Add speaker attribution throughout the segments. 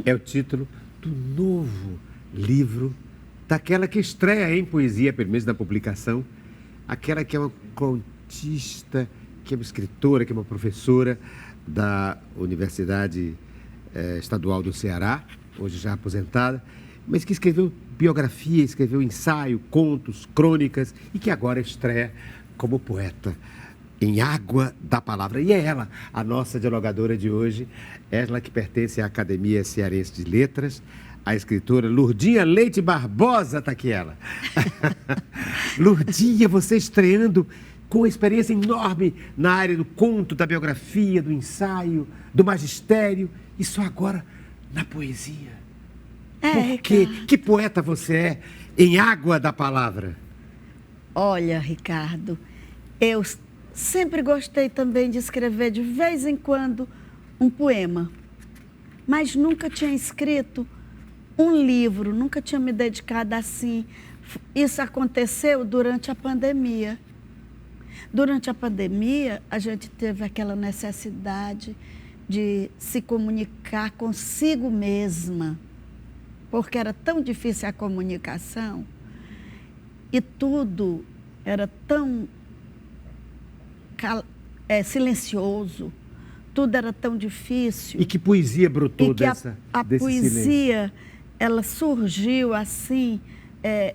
Speaker 1: É o título do novo livro, daquela que estreia em poesia, pelo menos na publicação, aquela que é uma contista, que é uma escritora, que é uma professora da Universidade Estadual do Ceará, hoje já aposentada, mas que escreveu biografia, escreveu ensaio, contos, crônicas e que agora estreia como poeta em Água da Palavra. E é ela, a nossa dialogadora de hoje, ela que pertence à Academia Cearense de Letras, a escritora Lurdinha Leite Barbosa, está aqui ela. Lurdinha, você estreando com uma experiência enorme na área do conto, da biografia, do ensaio, do magistério, e só agora na poesia. Por quê? Que poeta você é em Água da Palavra?
Speaker 2: Olha, Ricardo, eu sempre gostei também de escrever de vez em quando um poema, mas nunca tinha escrito um livro, nunca tinha me dedicado assim. Isso aconteceu durante a pandemia. Durante a pandemia, a gente teve aquela necessidade de se comunicar consigo mesma, porque era tão difícil a comunicação e tudo era tão silencioso, tudo era tão difícil.
Speaker 1: E que poesia brotou desse
Speaker 2: poesia,
Speaker 1: silêncio?
Speaker 2: Ela surgiu assim,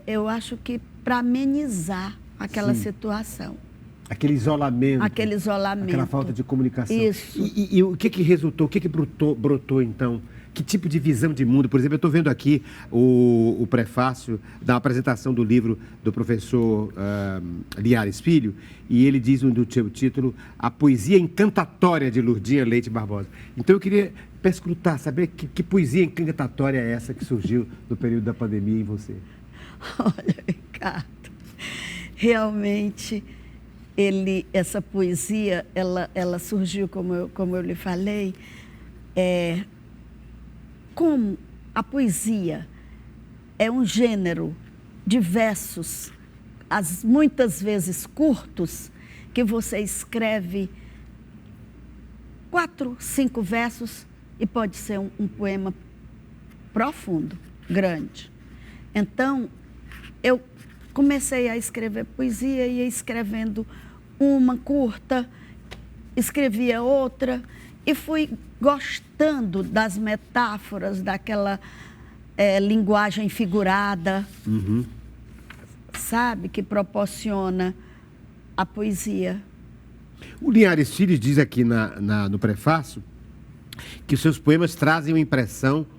Speaker 2: eu acho que para amenizar aquela situação.
Speaker 1: Aquele isolamento.
Speaker 2: Aquele isolamento.
Speaker 1: Aquela falta de comunicação.
Speaker 2: Isso.
Speaker 1: E o que resultou, o que brotou então? Que tipo de visão de mundo? Por exemplo, eu estou vendo aqui o prefácio da apresentação do livro do professor Liares Filho, e ele diz no seu título, A Poesia Encantatória de Lurdinha Leite Barbosa. Então eu queria perscrutar, saber que poesia encantatória é essa que surgiu no período da pandemia em você?
Speaker 2: Olha, Ricardo, realmente essa poesia, ela surgiu, como eu lhe falei, como a poesia é um gênero de versos, muitas vezes curtos, que você escreve 4, 5 versos e pode ser um poema profundo, grande. Então, eu comecei a escrever poesia, ia escrevendo uma curta, escrevia outra e fui gostando das metáforas, daquela linguagem figurada, sabe, que proporciona a poesia.
Speaker 1: O Liares Filho diz aqui no prefácio que os seus poemas trazem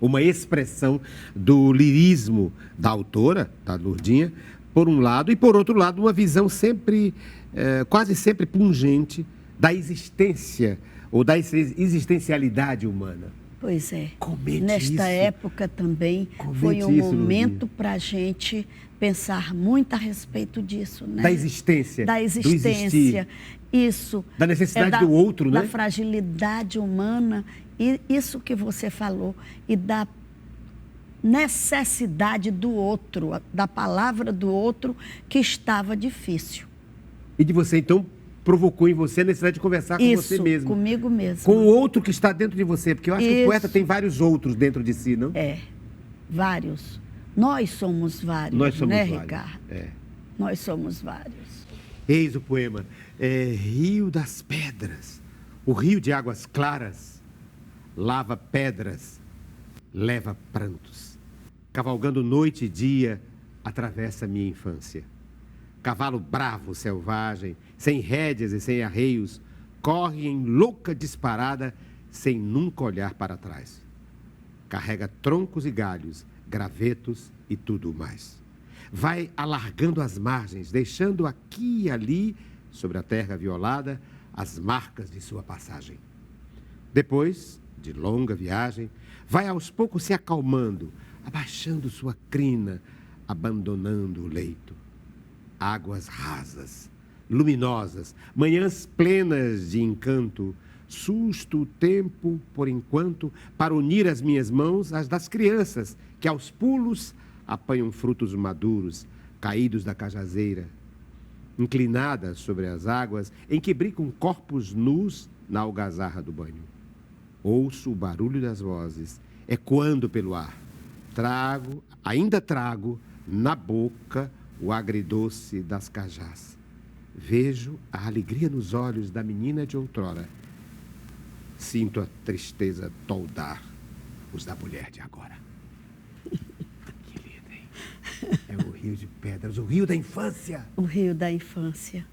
Speaker 1: uma expressão do lirismo da autora, da Lurdinha, por um lado, e por outro lado, uma visão quase sempre pungente da existência ou da existencialidade humana.
Speaker 2: Pois é.
Speaker 1: Comente
Speaker 2: Nesta
Speaker 1: isso.
Speaker 2: época também foi um momento para a gente pensar muito a respeito disso, né?
Speaker 1: Da existência.
Speaker 2: Da existência. Isso.
Speaker 1: Da necessidade do outro, né?
Speaker 2: Da fragilidade humana, e isso que você falou, e da necessidade do outro, da palavra do outro, que estava difícil.
Speaker 1: E de você, então, provocou em você a necessidade de conversar com você mesmo.
Speaker 2: Comigo mesmo.
Speaker 1: Com o outro que está dentro de você, porque eu acho que o poeta tem vários outros dentro de si, não?
Speaker 2: Vários. Nós somos vários,
Speaker 1: Nós somos
Speaker 2: né,
Speaker 1: vários.
Speaker 2: Ricardo? Nós somos vários.
Speaker 1: Eis o poema. Rio das Pedras, o rio de águas claras, lava pedras, leva prantos. Cavalgando noite e dia, atravessa minha infância. Cavalo bravo, selvagem, sem rédeas e sem arreios, corre em louca disparada, sem nunca olhar para trás. Carrega troncos e galhos, gravetos e tudo mais. Vai alargando as margens, deixando aqui e ali, sobre a terra violada, as marcas de sua passagem. Depois, de longa viagem, vai aos poucos se acalmando, abaixando sua crina, abandonando o leito. Águas rasas, luminosas, manhãs plenas de encanto, susto o tempo, por enquanto, para unir as minhas mãos às das crianças, que aos pulos apanham frutos maduros, caídos da cajazeira. Inclinadas sobre as águas, em que brincam corpos nus na algazarra do banho. Ouço o barulho das vozes, ecoando pelo ar. Ainda trago na boca o agridoce das cajás. Vejo a alegria nos olhos da menina de outrora. Sinto a tristeza toldar os da mulher de agora. Que lindo, hein? É o Rio de Pedras, o rio da infância.
Speaker 2: O rio da infância.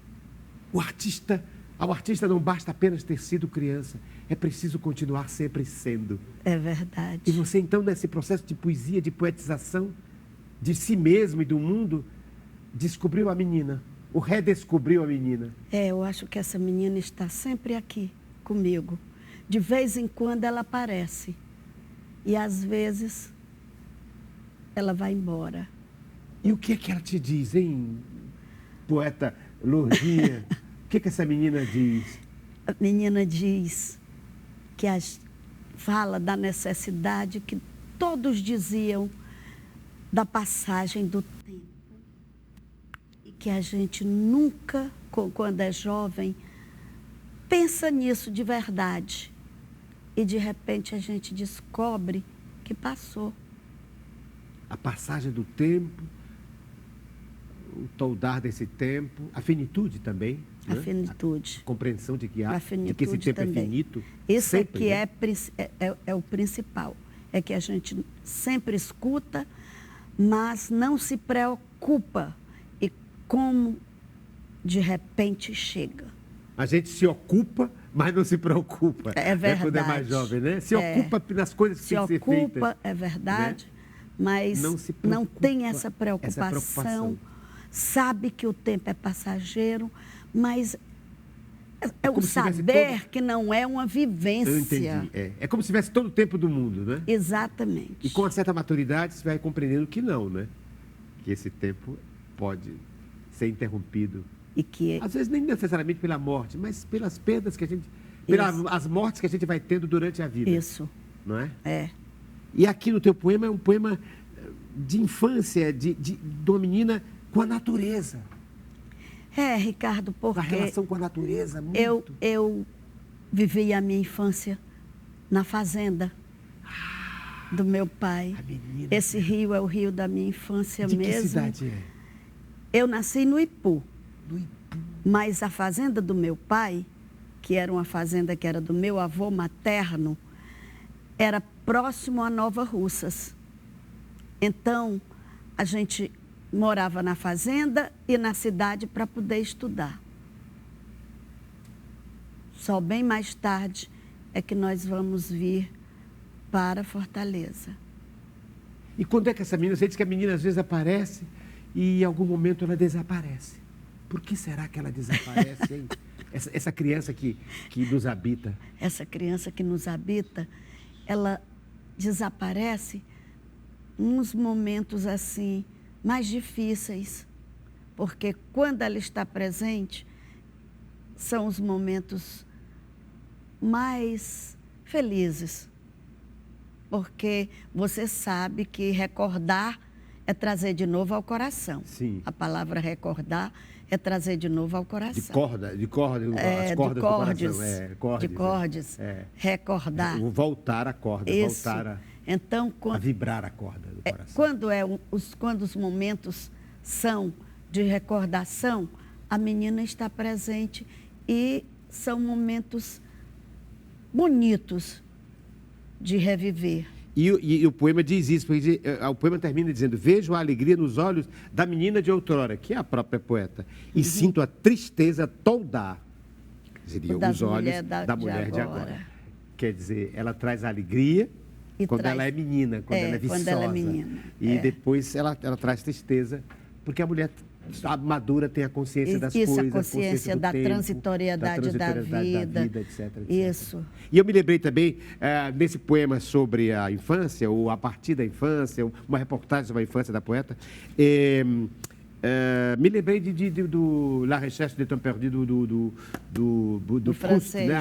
Speaker 1: Ao artista não basta apenas ter sido criança, é preciso continuar sempre sendo.
Speaker 2: É verdade.
Speaker 1: E você, então, nesse processo de poesia, de poetização, de si mesmo e do mundo, descobriu a menina, ou redescobriu a menina.
Speaker 2: Eu acho que essa menina está sempre aqui comigo. De vez em quando ela aparece. E às vezes ela vai embora.
Speaker 1: E o que é que ela te diz, hein, poeta Lourdinha? O que é que essa menina diz?
Speaker 2: A menina diz que fala da necessidade que todos diziam da passagem do tempo. E que a gente nunca, quando é jovem, pensa nisso de verdade. E de repente a gente descobre que passou.
Speaker 1: A passagem do tempo, o toldar desse tempo, a finitude também.
Speaker 2: A finitude.
Speaker 1: A compreensão de que
Speaker 2: que
Speaker 1: esse tempo
Speaker 2: também.
Speaker 1: é finito.
Speaker 2: Isso
Speaker 1: sempre,
Speaker 2: é que é o principal. É que a gente sempre escuta, mas não se preocupa. E como de repente chega.
Speaker 1: A gente se ocupa, mas não se preocupa.
Speaker 2: É verdade.
Speaker 1: Quando é mais jovem, né? Se ocupa nas coisas que tem que ser feitas.
Speaker 2: Se ocupa, é verdade, né? Mas não tem essa preocupação. Sabe que o tempo é passageiro, mas é um saber que não é uma vivência.
Speaker 1: Eu entendi. É como se tivesse todo o tempo do mundo, né?
Speaker 2: Exatamente.
Speaker 1: E com uma certa maturidade você vai compreendendo que não, né? Que esse tempo pode ser interrompido.
Speaker 2: E que...
Speaker 1: Às vezes nem necessariamente pela morte, mas pelas perdas que a gente... Pelas mortes que a gente vai tendo durante a vida.
Speaker 2: Isso.
Speaker 1: Não é?
Speaker 2: É.
Speaker 1: E aqui no teu poema é um poema de infância, de uma menina com a natureza.
Speaker 2: Ricardo, porque...
Speaker 1: A relação com a natureza, muito.
Speaker 2: Eu vivi a minha infância na fazenda do meu pai.
Speaker 1: A menina.
Speaker 2: Esse rio é o rio da minha infância mesmo.
Speaker 1: De que cidade é?
Speaker 2: Eu nasci no Ipu.
Speaker 1: No Ipu.
Speaker 2: Mas a fazenda do meu pai, que era uma fazenda que era do meu avô materno, era próximo a Nova Russas. Então, a gente morava na fazenda e na cidade para poder estudar. Só bem mais tarde é que nós vamos vir para Fortaleza.
Speaker 1: E quando é que essa menina... Você diz que a menina às vezes aparece e em algum momento ela desaparece. Por que será que ela desaparece, hein? Essa criança que nos habita.
Speaker 2: Essa criança que nos habita, ela desaparece nos momentos assim mais difíceis, porque quando ela está presente, são os momentos mais felizes, porque você sabe que recordar é trazer de novo ao coração.
Speaker 1: Sim.
Speaker 2: A palavra recordar é trazer de novo ao coração.
Speaker 1: As cordas do coração.
Speaker 2: De cordes. Recordar.
Speaker 1: Voltar a corda,
Speaker 2: Isso.
Speaker 1: voltar
Speaker 2: então,
Speaker 1: a vibrar a corda do coração.
Speaker 2: Quando os momentos são de recordação, a menina está presente e são momentos bonitos de reviver.
Speaker 1: E o poema diz isso, porque o poema termina dizendo: vejo a alegria nos olhos da menina de outrora, que é a própria poeta, e sinto a tristeza toldar, seriam os olhos da mulher de agora. Quer dizer, ela traz a alegria quando ela é menina, quando ela é viçosa.
Speaker 2: Quando ela é menina.
Speaker 1: E depois ela traz tristeza, porque a mulher madura tem a consciência das coisas,
Speaker 2: a consciência da
Speaker 1: tempo,
Speaker 2: transitoriedade da vida,
Speaker 1: etc.
Speaker 2: Isso.
Speaker 1: E eu me lembrei também, nesse poema sobre a infância, ou a partir da infância, uma reportagem sobre a infância da poeta, me lembrei do La Recherche de Temps Perdu, do Proust,
Speaker 2: francês,
Speaker 1: né?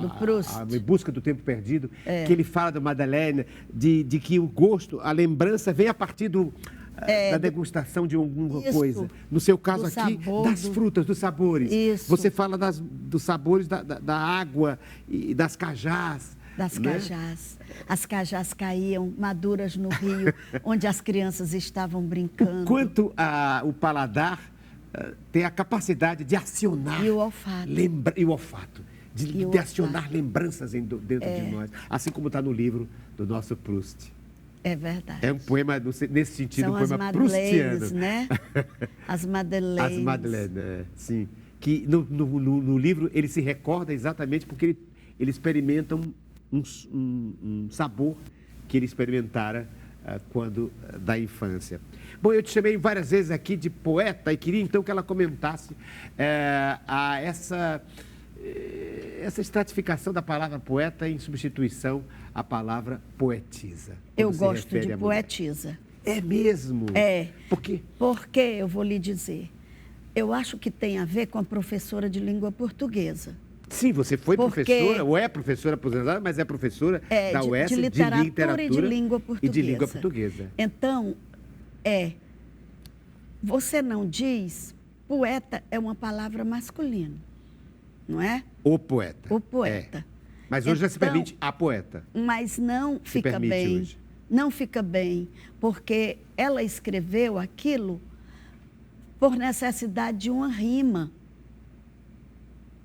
Speaker 2: do Proust.
Speaker 1: A busca do tempo perdido, que ele fala do Madeleine, de que o gosto, a lembrança vem a partir da degustação de alguma coisa. No seu caso aqui, das frutas, dos sabores.
Speaker 2: Isso.
Speaker 1: Você fala dos sabores da água e das cajás,
Speaker 2: das
Speaker 1: né?
Speaker 2: cajás. As cajás caíam maduras no rio, onde as crianças estavam brincando.
Speaker 1: Quanto o paladar tem a capacidade de acionar...
Speaker 2: E o olfato.
Speaker 1: E o olfato. De acionar lembranças dentro de nós. Assim como está no livro do nosso Proust.
Speaker 2: É verdade.
Speaker 1: É um poema, nesse sentido,
Speaker 2: São
Speaker 1: um poema
Speaker 2: as
Speaker 1: proustiano.
Speaker 2: Madeleines, né? As Madeleines.
Speaker 1: As Madeleines, sim. Que no livro ele se recorda exatamente porque ele experimenta um sabor que ele experimentara quando da infância. Bom, eu te chamei várias vezes aqui de poeta e queria então que ela comentasse essa estratificação da palavra poeta em substituição à palavra poetisa.
Speaker 2: Eu gosto de poetisa.
Speaker 1: É mesmo?
Speaker 2: É.
Speaker 1: Por quê?
Speaker 2: Porque, eu vou lhe dizer, eu acho que tem a ver com a professora de língua portuguesa.
Speaker 1: Sim, você foi professora, ou é professora aposentada, mas é professora da UES
Speaker 2: de literatura e de língua portuguesa.
Speaker 1: E de língua portuguesa.
Speaker 2: Então, você não diz, poeta é uma palavra masculina, não é?
Speaker 1: O poeta.
Speaker 2: O poeta.
Speaker 1: É. Mas hoje já se permite a poeta.
Speaker 2: Mas não fica bem.
Speaker 1: Hoje.
Speaker 2: Não fica bem, porque ela escreveu aquilo por necessidade de uma rima.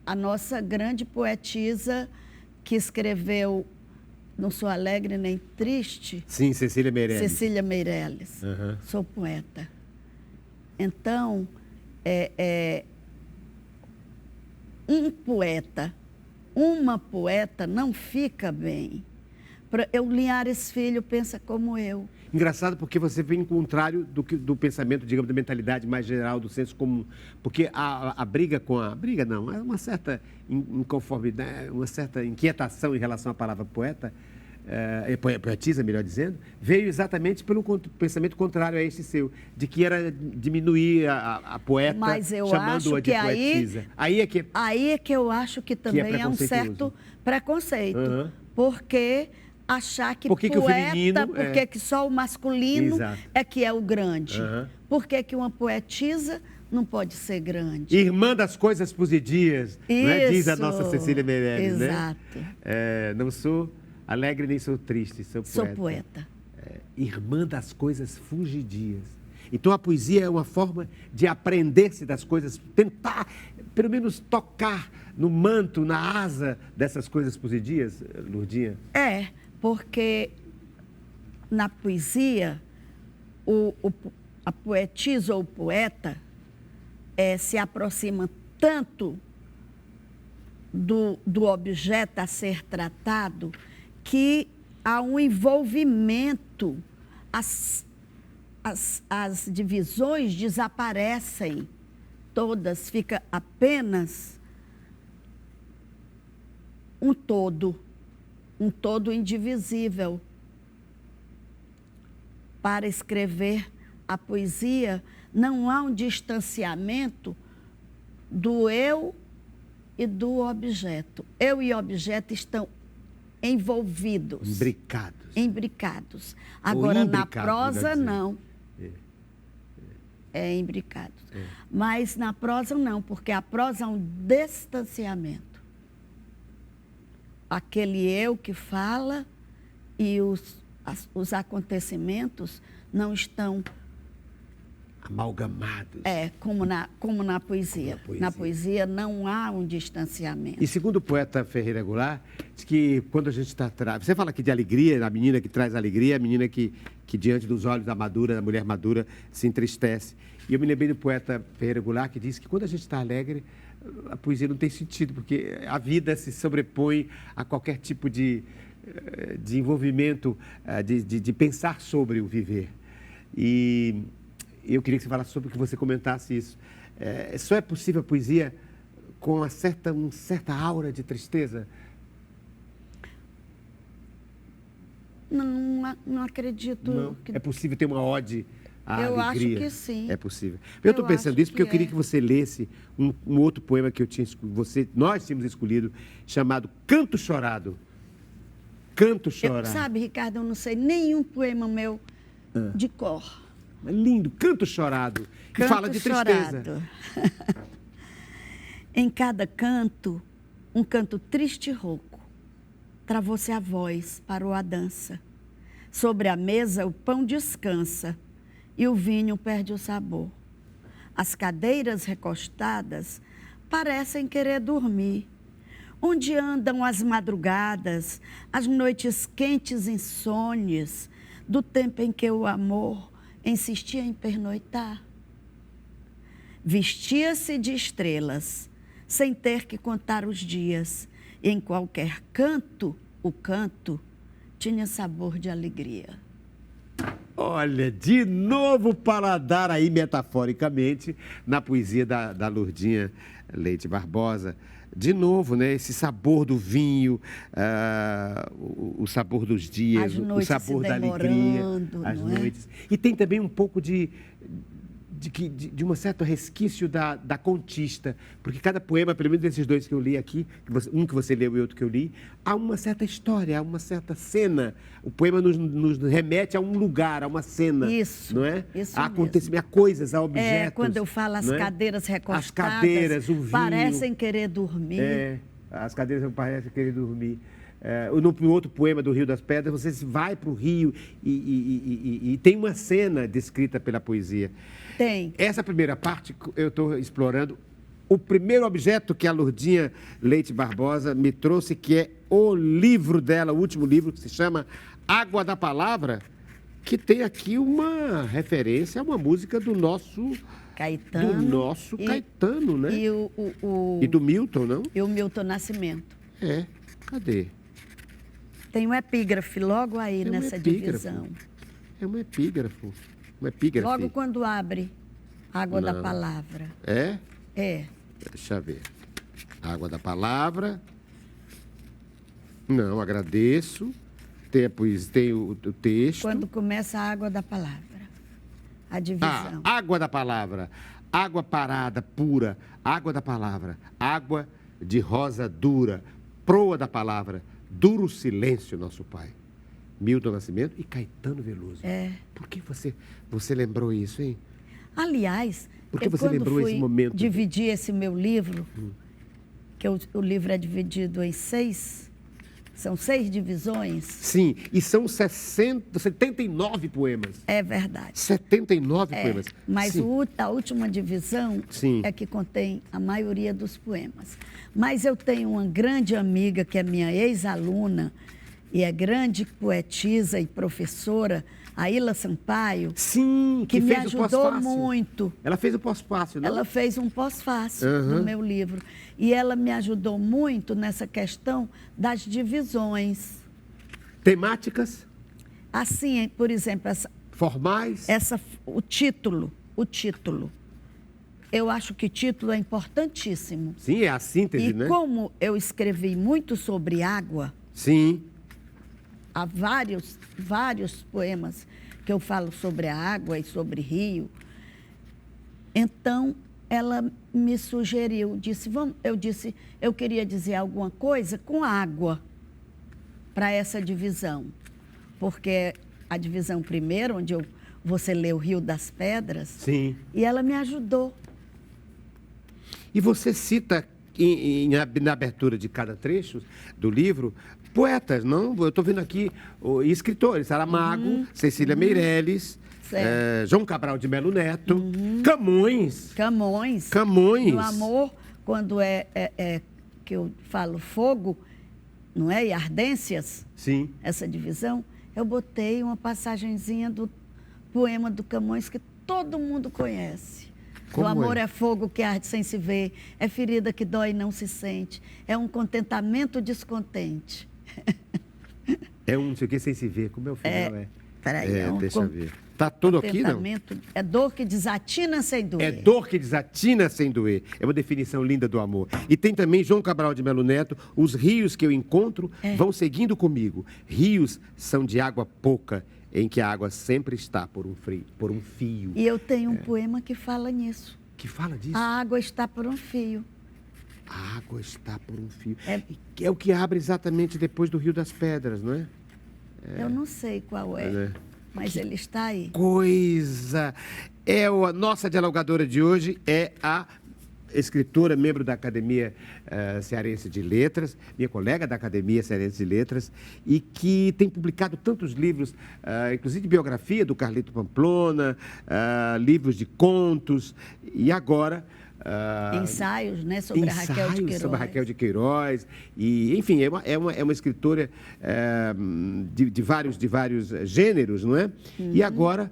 Speaker 2: A nossa grande poetisa que escreveu Não Sou Alegre Nem Triste.
Speaker 1: Sim, Cecília Meirelles.
Speaker 2: Cecília Meirelles.
Speaker 1: Uhum.
Speaker 2: Sou poeta. Então, um poeta, uma poeta não fica bem. O Linhares Filho pensa como eu.
Speaker 1: Engraçado porque você vem em contrário do pensamento, digamos, da mentalidade mais geral, do senso comum. Porque a briga com a... Briga não, é uma certa inconformidade, uma certa inquietação em relação à palavra poeta, poetisa, melhor dizendo, veio exatamente pelo pensamento contrário a este seu, de que era diminuir a poeta,
Speaker 2: mas eu
Speaker 1: chamando-a de poetisa. Aí
Speaker 2: é que eu acho que também é um certo preconceito.
Speaker 1: Uhum.
Speaker 2: Porque... achar que
Speaker 1: poeta,
Speaker 2: que o feminino, porque que só o masculino é que é o grande.
Speaker 1: Uhum.
Speaker 2: Por que uma poetisa não pode ser grande?
Speaker 1: Irmã das coisas posidias, não é? Diz a nossa Cecília Meirelles,
Speaker 2: exato.
Speaker 1: Né? Não sou alegre nem sou triste, sou poeta.
Speaker 2: Sou poeta.
Speaker 1: Irmã das coisas fugidias. Então a poesia é uma forma de aprender-se das coisas, tentar, pelo menos, tocar no manto, na asa dessas coisas posidias, Lourdinha?
Speaker 2: Porque na poesia, a poetisa ou o poeta se aproxima tanto do objeto a ser tratado que há um envolvimento, as divisões desaparecem todas, fica apenas um todo indivisível. Para escrever a poesia, não há um distanciamento do eu e do objeto. Eu e objeto estão envolvidos. Imbricados. Agora, na prosa, não. Imbricados. Mas na prosa, não, porque a prosa é um distanciamento. Aquele eu que fala e os acontecimentos não estão
Speaker 1: amalgamados.
Speaker 2: Como na poesia. Na poesia não há um distanciamento.
Speaker 1: E segundo o poeta Ferreira Goulart, diz que quando a gente está... Você fala aqui de alegria, a menina que traz alegria, a menina que diante dos olhos da mulher madura, se entristece. E eu me lembrei do poeta Ferreira Goulart, que diz que quando a gente está alegre, a poesia não tem sentido, porque a vida se sobrepõe a qualquer tipo de envolvimento, de pensar sobre o viver. E eu queria que você falasse sobre, que você comentasse isso. Só é possível a poesia com uma certa aura de tristeza?
Speaker 2: Não acredito.
Speaker 1: Não. É possível ter uma ode à
Speaker 2: eu
Speaker 1: alegria?
Speaker 2: Acho que sim.
Speaker 1: É possível. Eu estou pensando isso porque eu queria que você lesse um outro poema que nós tínhamos escolhido, chamado Canto Chorado. Canto Chorado.
Speaker 2: Sabe, Ricardo, eu não sei nenhum poema meu de cor.
Speaker 1: É lindo, Canto Chorado, que fala de tristeza.
Speaker 2: Em cada canto, um canto triste e rouco. travou-se a voz, parou a dança. Sobre a mesa o pão descansa e o vinho perde o sabor. As cadeiras recostadas parecem querer dormir. Onde andam as madrugadas, as noites quentes insônias, do tempo em que o amor insistia em pernoitar? Vestia-se de estrelas, sem ter que contar os dias, e em qualquer canto, o canto tinha sabor de alegria.
Speaker 1: Olha, de novo paladar aí, metaforicamente, na poesia da Lourdinha Leite Barbosa. De novo, né? Esse sabor do vinho, o sabor dos dias, o sabor da alegria, as noites. E tem também um pouco de um certo resquício da contista, porque cada poema, pelo menos desses dois que eu li aqui, um que você leu e outro que eu li, há uma certa história, há uma certa cena. O poema nos remete a um lugar, a uma cena.
Speaker 2: Isso,
Speaker 1: não é?
Speaker 2: Isso
Speaker 1: a acontecimento, a coisas, a objetos.
Speaker 2: Quando eu falo as cadeiras recostadas,
Speaker 1: as cadeiras, o vinho,
Speaker 2: parecem querer dormir.
Speaker 1: As cadeiras parecem querer dormir. No outro poema do Rio das Pedras, você vai para o rio e tem uma cena descrita pela poesia.
Speaker 2: Tem.
Speaker 1: Essa primeira parte eu estou explorando o primeiro objeto que a Lourdinha Leite Barbosa me trouxe, que é o livro dela, o último livro, que se chama Água da Palavra, que tem aqui uma referência a uma música do nosso Caetano, né? E do Milton, não?
Speaker 2: E o Milton Nascimento.
Speaker 1: Cadê?
Speaker 2: Tem um epígrafe logo aí nessa divisão.
Speaker 1: É um epígrafo. Um epígrafe.
Speaker 2: Logo quando abre Água da Palavra.
Speaker 1: É?
Speaker 2: É.
Speaker 1: Deixa eu ver. Água da Palavra. Não, agradeço. Tem o texto.
Speaker 2: Quando começa a Água da Palavra. A divisão.
Speaker 1: Água da Palavra. Água parada, pura. Água da Palavra. Água de rosa dura. Proa da Palavra. Duro silêncio, nosso Pai. Milton Nascimento e Caetano Veloso. Por que você lembrou isso, hein?
Speaker 2: Aliás,
Speaker 1: por que você lembrou esse momento?
Speaker 2: Dividir esse meu livro, que o livro é dividido em 6, são 6 divisões.
Speaker 1: Sim, e são 79 poemas.
Speaker 2: É verdade.
Speaker 1: 79 poemas.
Speaker 2: Mas a última divisão é que contém a maioria dos poemas. Mas eu tenho uma grande amiga, que é minha ex-aluna, e é grande poetisa e professora, a Ila Sampaio.
Speaker 1: Sim,
Speaker 2: que me ajudou muito.
Speaker 1: Ela fez o pós-fácil, não?
Speaker 2: Ela fez um pós-fácil no meu livro. E ela me ajudou muito nessa questão das divisões.
Speaker 1: Temáticas?
Speaker 2: Assim, por exemplo,
Speaker 1: formais?
Speaker 2: O título. Eu acho que título é importantíssimo.
Speaker 1: Sim, é a síntese, né?
Speaker 2: E como eu escrevi muito sobre água...
Speaker 1: Sim.
Speaker 2: Há vários poemas que eu falo sobre a água e sobre rio. Então, ela me sugeriu, eu queria dizer alguma coisa com água para essa divisão. Porque a divisão primeira, onde você lê o Rio das Pedras,
Speaker 1: sim,
Speaker 2: e ela me ajudou.
Speaker 1: E você cita, na abertura de cada trecho do livro, poetas, não? Eu estou vendo aqui escritores, Saramago, Cecília Meirelles, João Cabral de Melo Neto, Camões. No Amor, quando que eu falo fogo, não é? E ardências, sim,
Speaker 2: essa divisão, eu botei uma passagenzinha do poema do Camões que todo mundo conhece. O amor é fogo que arde sem se ver, é ferida que dói e não se sente, é um contentamento descontente.
Speaker 1: É um não sei o que sem se ver, como é o final?
Speaker 2: Peraí,
Speaker 1: deixa eu ver. Está tudo aqui, não?
Speaker 2: É dor que desatina sem doer.
Speaker 1: É dor que desatina sem doer. É uma definição linda do amor. E tem também João Cabral de Melo Neto, os rios que eu encontro vão seguindo comigo. Rios são de água pouca, em que a água sempre está por um fio.
Speaker 2: E eu tenho um poema que fala nisso.
Speaker 1: Que fala disso?
Speaker 2: A água está por um fio.
Speaker 1: A água está por um fio. É o que abre exatamente depois do Rio das Pedras, não é?
Speaker 2: Eu não sei qual é, mas ele está aí.
Speaker 1: Coisa! A nossa dialogadora de hoje é a escritora, membro da Academia Cearense de Letras, minha colega da Academia Cearense de Letras, e que tem publicado tantos livros, inclusive de biografia do Carlito Pamplona, livros de contos, e agora...
Speaker 2: ensaios, né, sobre a Raquel de Queiroz.
Speaker 1: Sobre a Raquel de Queiroz. E, enfim, é uma escritora de vários gêneros, não é? E agora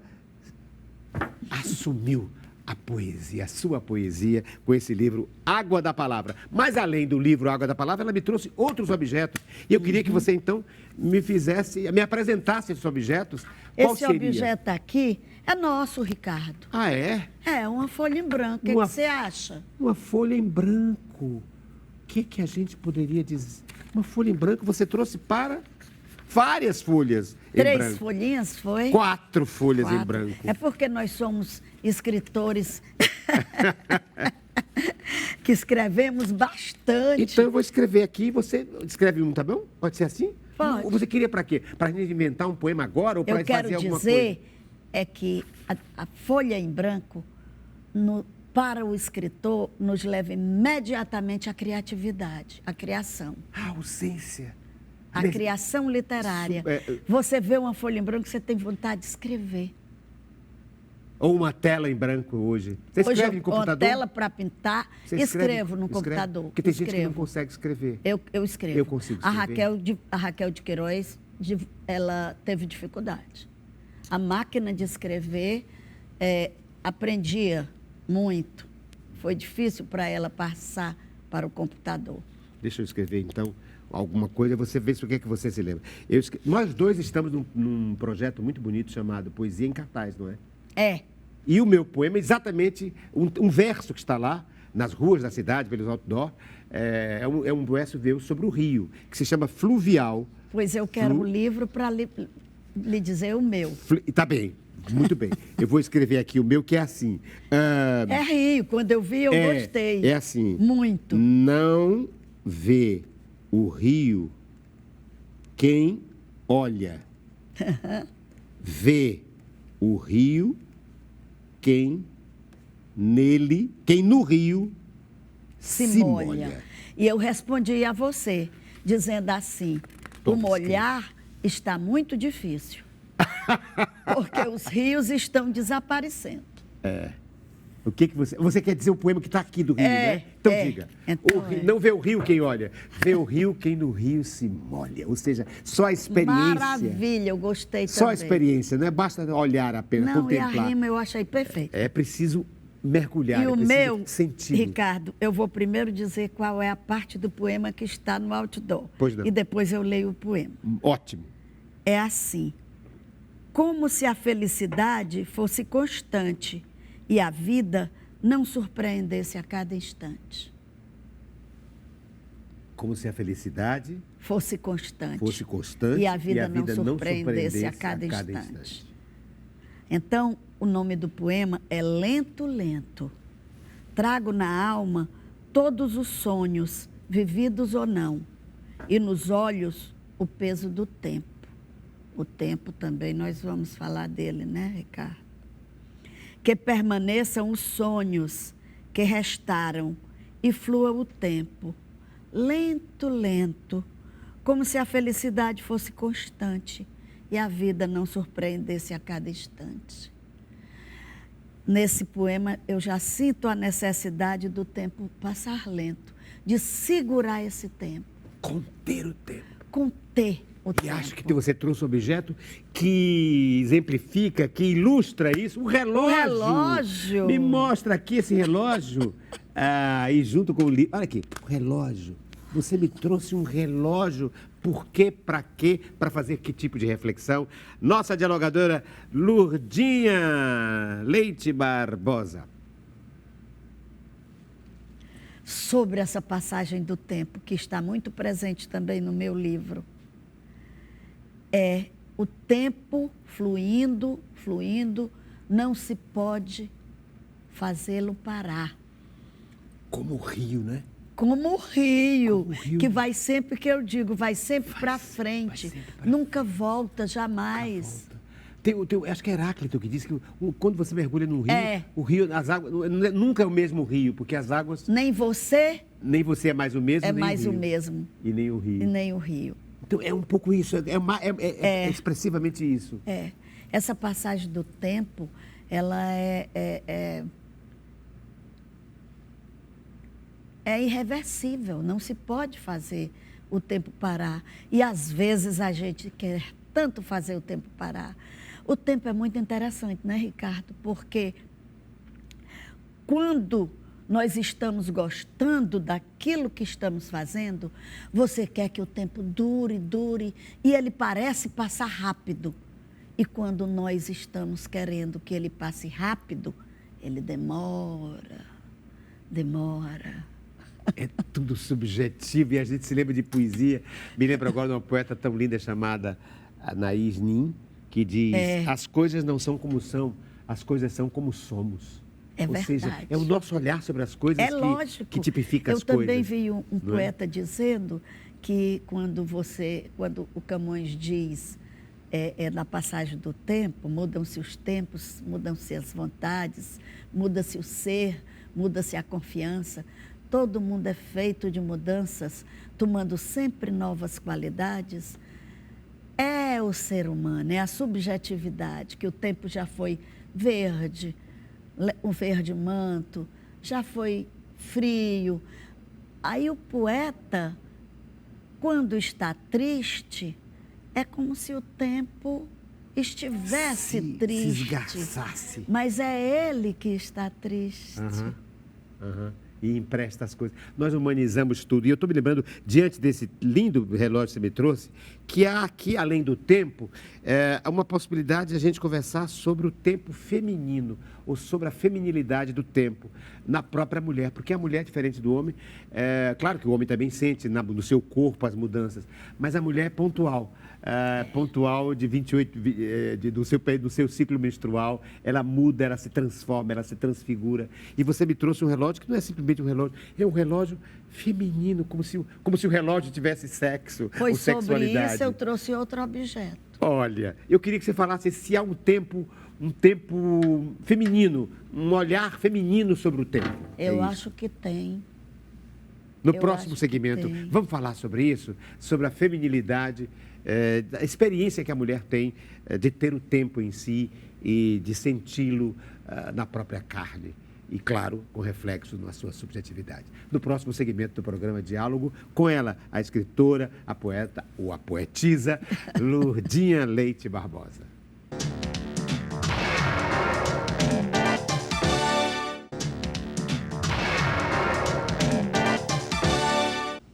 Speaker 1: assumiu a sua poesia, com esse livro Água da Palavra. Mas, além do livro Água da Palavra, ela me trouxe outros objetos. E eu queria que você, então, me apresentasse esses objetos. Qual
Speaker 2: Esse
Speaker 1: seria?
Speaker 2: objeto aqui é nosso, Ricardo.
Speaker 1: Ah, é?
Speaker 2: É, uma folha em branco. O que você acha?
Speaker 1: Uma folha em branco. O que a gente poderia dizer? Uma folha em branco você trouxe para várias folhas em branco.
Speaker 2: 3 folhinhas, foi?
Speaker 1: 4 folhas
Speaker 2: 4.
Speaker 1: em branco.
Speaker 2: É porque nós somos escritores que escrevemos bastante.
Speaker 1: Então eu vou escrever aqui, você escreve um, tá bom? Pode ser assim?
Speaker 2: Pode.
Speaker 1: Ou você queria para quê? Para a gente inventar um poema agora ou para
Speaker 2: Eu quero
Speaker 1: fazer alguma
Speaker 2: dizer
Speaker 1: coisa?
Speaker 2: é que a folha em branco, para o escritor, nos leva imediatamente à criatividade, à criação.
Speaker 1: A ausência.
Speaker 2: A criação literária. Você vê uma folha em branco, você tem vontade de escrever.
Speaker 1: Ou uma tela em branco hoje. Você escreve em computador?
Speaker 2: Uma tela para pintar,
Speaker 1: Você
Speaker 2: escrevo no computador.
Speaker 1: Porque tem gente que não consegue escrever.
Speaker 2: Eu escrevo.
Speaker 1: Eu consigo escrever.
Speaker 2: A Raquel de Queiroz, ela teve dificuldade. A máquina de escrever aprendia muito. Foi difícil para ela passar para o computador.
Speaker 1: Deixa eu escrever, então, alguma coisa, você vê se o que é que você se lembra. Nós dois estamos num projeto muito bonito chamado Poesia em Cartaz, não é?
Speaker 2: É.
Speaker 1: E o meu poema é exatamente um verso que está lá, nas ruas da cidade, pelos outdoor, é um verso meu sobre o rio, que se chama Fluvial.
Speaker 2: Pois eu quero um livro para lhe dizer o meu.
Speaker 1: Tá bem, muito bem. Eu vou escrever aqui o meu, que é assim.
Speaker 2: É rio, quando eu vi, eu gostei.
Speaker 1: É assim.
Speaker 2: Muito.
Speaker 1: Não vê o rio quem olha. Vê o rio quem no rio se molha.
Speaker 2: E eu respondi a você, dizendo assim, o molhar está muito difícil, porque os rios estão desaparecendo.
Speaker 1: O que você quer dizer o poema que está aqui do rio, né? Então diga.
Speaker 2: Então,
Speaker 1: não vê o rio quem olha, vê o rio quem no rio se molha. Ou seja, só a experiência.
Speaker 2: Maravilha, eu gostei também.
Speaker 1: Só a experiência, não é basta olhar apenas, contemplar.
Speaker 2: E a rima eu achei perfeita.
Speaker 1: É preciso mergulhar,
Speaker 2: e o meu,
Speaker 1: sentir.
Speaker 2: Ricardo, eu vou primeiro dizer qual é a parte do poema que está no outdoor.
Speaker 1: Pois não.
Speaker 2: E depois eu leio o poema.
Speaker 1: Ótimo.
Speaker 2: É assim, como se a felicidade fosse constante e a vida não surpreendesse a cada instante.
Speaker 1: Como se a felicidade
Speaker 2: fosse constante
Speaker 1: e
Speaker 2: a vida não surpreendesse a cada instante. Então, o nome do poema é Lento, Lento. Trago na alma todos os sonhos, vividos ou não, e nos olhos o peso do tempo. O tempo também, nós vamos falar dele, né, Ricardo? Que permaneçam os sonhos que restaram e flua o tempo, lento, lento, como se a felicidade fosse constante e a vida não surpreendesse a cada instante. Nesse poema, eu já sinto a necessidade do tempo passar lento, de segurar esse tempo.
Speaker 1: Conter o tempo.
Speaker 2: Conter o tempo.
Speaker 1: E acho que você trouxe um objeto que exemplifica, que ilustra isso. O relógio.
Speaker 2: O relógio.
Speaker 1: Me mostra aqui esse relógio. E junto com o livro. Olha aqui, o relógio. Você me trouxe um relógio. Por quê? Para quê? Para fazer que tipo de reflexão? Nossa dialogadora Lurdinha Leite Barbosa.
Speaker 2: Sobre essa passagem do tempo, que está muito presente também no meu livro. É o tempo fluindo, fluindo, não se pode fazê-lo parar.
Speaker 1: Como o rio, né?
Speaker 2: Como o rio, que vai sempre, que eu digo, vai sempre para frente, nunca volta, jamais.
Speaker 1: Acho que é Heráclito que diz que quando você mergulha num rio,
Speaker 2: É.
Speaker 1: o rio, as águas, nunca é o mesmo rio, porque as águas,
Speaker 2: Nem você
Speaker 1: nem você é mais o mesmo,
Speaker 2: é
Speaker 1: nem
Speaker 2: mais
Speaker 1: o
Speaker 2: o
Speaker 1: rio.
Speaker 2: mesmo,
Speaker 1: E nem o
Speaker 2: e
Speaker 1: rio.
Speaker 2: nem o rio.
Speaker 1: Então, é um pouco isso, é expressivamente isso.
Speaker 2: Essa passagem do tempo, ela é irreversível, não se pode fazer o tempo parar. E às vezes a gente quer tanto fazer o tempo parar. O tempo é muito interessante, né, Ricardo? Porque quando nós estamos gostando daquilo que estamos fazendo, você quer que o tempo dure, dure, e ele parece passar rápido. E quando nós estamos querendo que ele passe rápido, ele demora, demora.
Speaker 1: É tudo subjetivo e a gente se lembra de poesia. Me lembro agora de uma poeta tão linda chamada Anaïs Nin, que diz: as coisas não são como são, as coisas são como somos.
Speaker 2: É
Speaker 1: Ou
Speaker 2: verdade.
Speaker 1: seja, é o nosso olhar sobre as coisas
Speaker 2: Lógico.
Speaker 1: que tipifica as coisas.
Speaker 2: Eu também vi um
Speaker 1: não
Speaker 2: poeta dizendo que quando o Camões diz na passagem do tempo, mudam-se os tempos, mudam-se as vontades, muda-se o ser, muda-se a confiança. Todo mundo é feito de mudanças, tomando sempre novas qualidades. É o ser humano, é a subjetividade, que o tempo já foi verde, um verde manto, já foi frio. Aí o poeta, quando está triste, é como se o tempo estivesse triste.
Speaker 1: Se esgarçasse.
Speaker 2: Mas é ele que está triste.
Speaker 1: E empresta as coisas. Nós humanizamos tudo. E eu estou me lembrando, diante desse lindo relógio que você me trouxe, que há aqui, além do tempo, uma possibilidade de a gente conversar sobre o tempo feminino, ou sobre a feminilidade do tempo na própria mulher. Porque a mulher é diferente do homem. Claro que o homem também sente no seu corpo as mudanças, mas a mulher é pontual. Pontual de 28, do seu ciclo menstrual, ela muda, ela se transforma, ela se transfigura. E você me trouxe um relógio que não é simplesmente um relógio, é um relógio feminino, como se o relógio tivesse sexo ou sexualidade.
Speaker 2: Sobre isso eu trouxe outro objeto.
Speaker 1: Olha, eu queria que você falasse se há um tempo feminino, um olhar feminino sobre o tempo.
Speaker 2: Eu acho que tem.
Speaker 1: No próximo segmento, vamos falar sobre isso, sobre a feminilidade, a experiência que a mulher tem de ter o tempo em si e de senti-lo na própria carne. E, claro, com reflexo na sua subjetividade. No próximo segmento do programa Diálogo, com ela, a escritora, a poeta ou a poetisa, Lurdinha Leite Barbosa.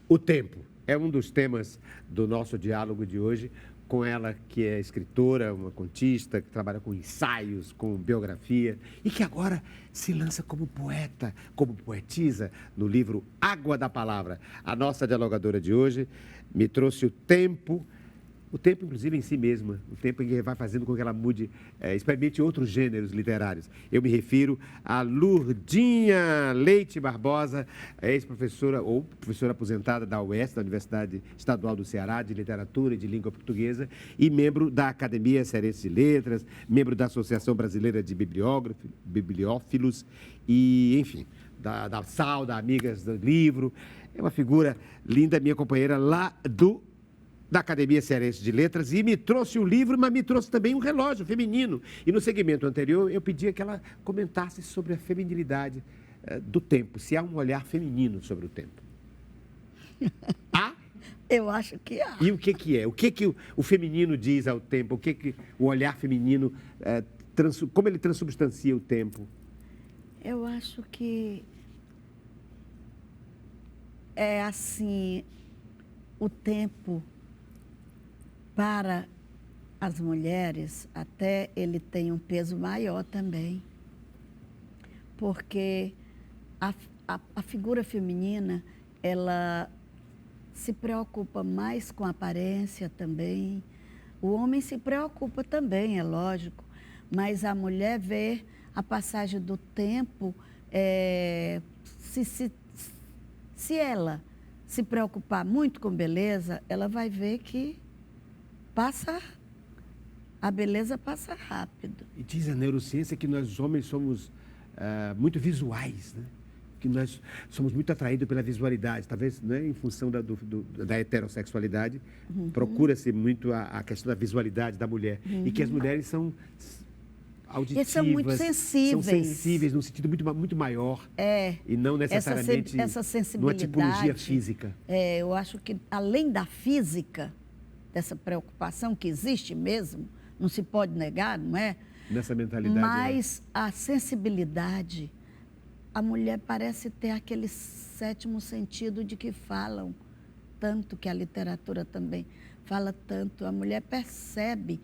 Speaker 1: O tempo é um dos temas do nosso diálogo de hoje, com ela que é escritora, uma contista, que trabalha com ensaios, com biografia e que agora se lança como poeta, como poetisa no livro Água da Palavra. A nossa dialogadora de hoje me trouxe o tempo inclusive em si mesma, o tempo em que vai fazendo com que ela mude, experimente outros gêneros literários. Eu me refiro a Lurdinha Leite Barbosa, ex-professora ou professora aposentada da UES, da Universidade Estadual do Ceará, de Literatura e de Língua Portuguesa, e membro da Academia Cearense de Letras, membro da Associação Brasileira de Bibliófilos e, enfim, da SAL, da Amigas do Livro. É uma figura linda, minha companheira lá da Academia Cearense de Letras, e me trouxe o livro, mas me trouxe também um relógio feminino. E no segmento anterior, eu pedia que ela comentasse sobre a feminilidade do tempo, se há um olhar feminino sobre o tempo. Há?
Speaker 2: Eu acho que há.
Speaker 1: E o que é? O que o feminino diz ao tempo? O que o olhar feminino, como ele transubstancia o tempo?
Speaker 2: Eu acho que é assim, o tempo para as mulheres, até ele tem um peso maior também, porque a figura feminina, ela se preocupa mais com a aparência também. O homem se preocupa também, é lógico, mas a mulher vê a passagem do tempo, se ela se preocupar muito com beleza, ela vai ver que passa a beleza passa rápido.
Speaker 1: E diz a neurociência que nós homens somos muito visuais, né? Que nós somos muito atraídos pela visualidade, talvez, né, em função da heterossexualidade, procura-se muito a questão da visualidade da mulher. E que as mulheres são auditivas,
Speaker 2: e são muito sensíveis.
Speaker 1: São sensíveis num sentido muito maior. E não necessariamente
Speaker 2: essa
Speaker 1: numa
Speaker 2: sensibilidade,
Speaker 1: tipologia física.
Speaker 2: Eu acho que, além da física, dessa preocupação que existe mesmo, não se pode negar, não é?
Speaker 1: Nessa mentalidade.
Speaker 2: Mas a sensibilidade, a mulher parece ter aquele sétimo sentido de que falam tanto, que a literatura também fala tanto. A mulher percebe,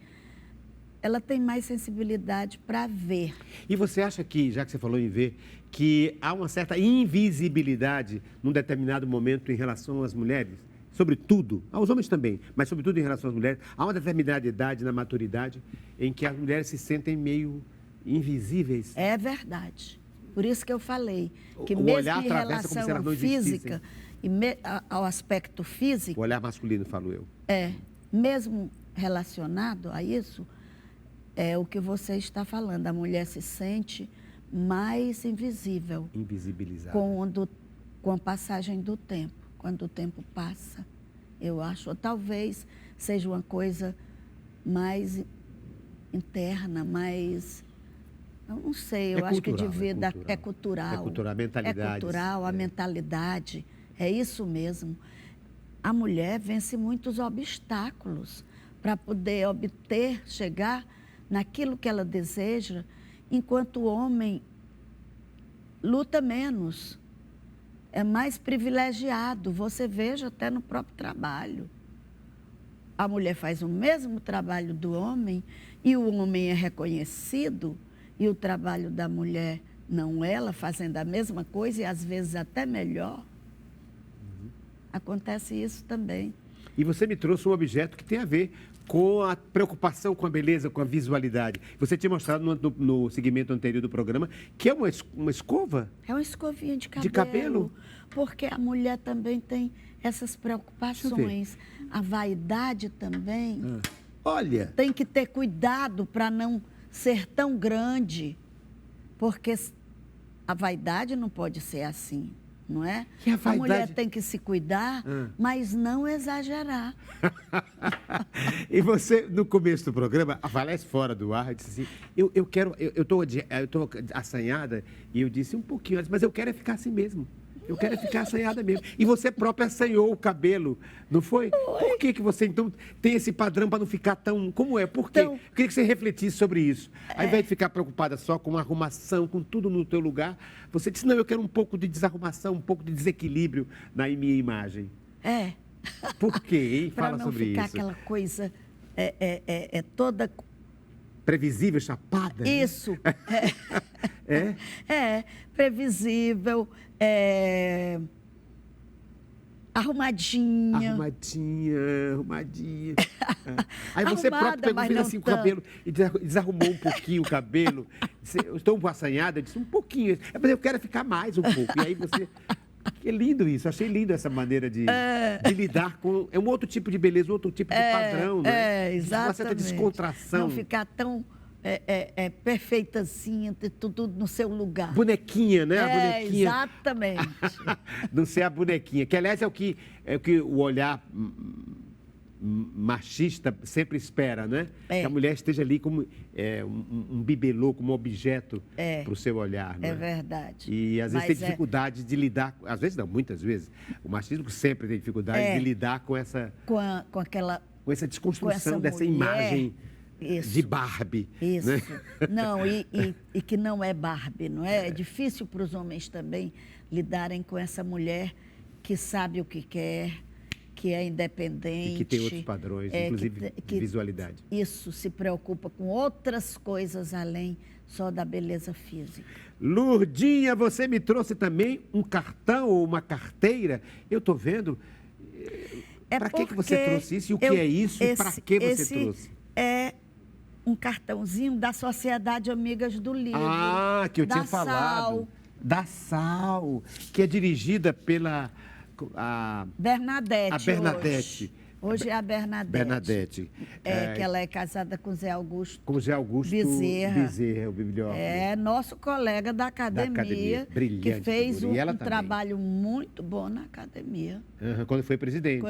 Speaker 2: ela tem mais sensibilidade para ver.
Speaker 1: E você acha que, já que você falou em ver, que há uma certa invisibilidade num determinado momento em relação às mulheres? Sobretudo, aos homens também, mas sobretudo em relação às mulheres, há uma determinada idade na maturidade em que as mulheres se sentem meio invisíveis.
Speaker 2: É verdade. Por isso que eu falei que
Speaker 1: O
Speaker 2: mesmo
Speaker 1: olhar
Speaker 2: em
Speaker 1: atravessa como se
Speaker 2: relação
Speaker 1: elas não
Speaker 2: física e ao aspecto físico,
Speaker 1: O olhar masculino, falo eu.
Speaker 2: mesmo relacionado a isso, é o que você está falando. A mulher se sente mais invisível.
Speaker 1: Invisibilizada.
Speaker 2: Com a passagem do tempo. Quando o tempo passa, eu acho, ou talvez seja uma coisa mais interna, mais... Eu não sei, eu acho que devido é cultural.
Speaker 1: É cultural, a mentalidade.
Speaker 2: É cultural, a mentalidade. É isso mesmo. A mulher vence muitos obstáculos para poder obter, chegar naquilo que ela deseja, enquanto o homem luta menos, é mais privilegiado. Você veja até no próprio trabalho. A mulher faz o mesmo trabalho do homem e o homem é reconhecido, e o trabalho da mulher não, ela fazendo a mesma coisa e às vezes até melhor. Acontece isso também.
Speaker 1: E você me trouxe um objeto que tem a ver com a preocupação com a beleza, com a visualidade. Você tinha mostrado no segmento anterior do programa que é uma escova.
Speaker 2: É uma escovinha de cabelo.
Speaker 1: De cabelo?
Speaker 2: Porque a mulher também tem essas preocupações. A vaidade também.
Speaker 1: Olha!
Speaker 2: Tem que ter cuidado para não ser tão grande, porque a vaidade não pode ser assim, não é?
Speaker 1: E a vaidade...
Speaker 2: mulher tem que se cuidar, mas não exagerar.
Speaker 1: E você, no começo do programa, aparece fora do ar, disse assim, eu estou assanhada, e eu disse um pouquinho antes, mas eu quero é ficar assim mesmo. Eu quero é ficar assanhada mesmo. E você própria assanhou o cabelo, não foi? Por que você, então, tem esse padrão para não ficar tão... Como é? Por quê?
Speaker 2: Então,
Speaker 1: eu queria que você refletisse sobre isso. Ao invés de ficar preocupada só com arrumação, com tudo no teu lugar, você disse, não, eu quero um pouco de desarrumação, um pouco de desequilíbrio na minha imagem. Por quê, hein? Fala sobre isso.
Speaker 2: Para não ficar aquela coisa toda...
Speaker 1: Previsível, chapada?
Speaker 2: Isso. Né? Previsível, arrumadinha.
Speaker 1: Arrumadinha. Aí você próprio pegou, fez assim com o cabelo e desarrumou um pouquinho o cabelo. Disse, eu estou assanhada, disse um pouquinho. Mas eu quero ficar mais um pouco. E aí você... Que lindo isso, achei lindo essa maneira de lidar com... É um outro tipo de beleza, outro tipo de padrão, né?
Speaker 2: Exatamente.
Speaker 1: Uma certa descontração.
Speaker 2: Não ficar tão perfeitazinha, ter tudo no seu lugar.
Speaker 1: Bonequinha, né? A bonequinha.
Speaker 2: Exatamente.
Speaker 1: Não ser a bonequinha, que aliás é o que o olhar machista sempre espera, né? Que a mulher esteja ali como um bibelô, como um objeto para o seu olhar, né?
Speaker 2: É verdade.
Speaker 1: E às vezes tem dificuldade de lidar, às vezes não, muitas vezes, o machismo sempre tem dificuldade de lidar com essa...
Speaker 2: Com
Speaker 1: essa desconstrução dessa
Speaker 2: mulher,
Speaker 1: imagem de Barbie.
Speaker 2: Isso.
Speaker 1: Né?
Speaker 2: Não, e que não é Barbie, não é? É difícil para os homens também lidarem com essa mulher que sabe o que quer, que é independente.
Speaker 1: E que tem outros padrões, inclusive de visualidade.
Speaker 2: Isso, se preocupa com outras coisas além só da beleza física.
Speaker 1: Lourdinha, você me trouxe também um cartão ou uma carteira. Eu estou vendo... Para que você trouxe isso? E o que é isso? E para que você trouxe?
Speaker 2: É um cartãozinho da Sociedade Amigas do Livro.
Speaker 1: Que eu tinha falado. Da SAL, que é dirigida pela...
Speaker 2: Bernadette.
Speaker 1: A Bernadette.
Speaker 2: Hoje é a Bernadette.
Speaker 1: Bernadette.
Speaker 2: Que ela é casada com Zé Augusto.
Speaker 1: Com Zé Augusto Bezerra, o bibliógrafo.
Speaker 2: É nosso colega da academia.
Speaker 1: Brilhante.
Speaker 2: Que fez
Speaker 1: figura.
Speaker 2: um trabalho muito bom na academia.
Speaker 1: Quando foi presidente.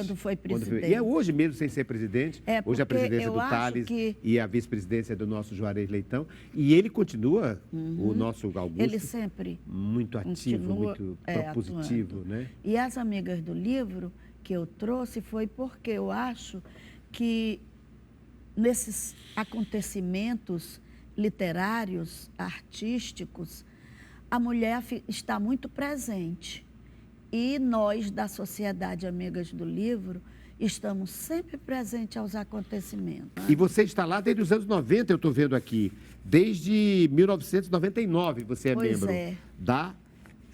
Speaker 1: E é hoje mesmo sem ser presidente. Hoje a presidência do Tales e a vice-presidência do nosso Juarez Leitão. E ele continua, o nosso Augusto.
Speaker 2: Ele sempre
Speaker 1: muito ativo, muito propositivo, né?
Speaker 2: E as amigas do livro que eu trouxe foi porque eu acho que nesses acontecimentos literários, artísticos, a mulher está muito presente. E nós, da Sociedade Amigas do Livro, estamos sempre presentes aos acontecimentos.
Speaker 1: E você está lá desde os anos 90, eu estou vendo aqui. Desde 1999 você é membro da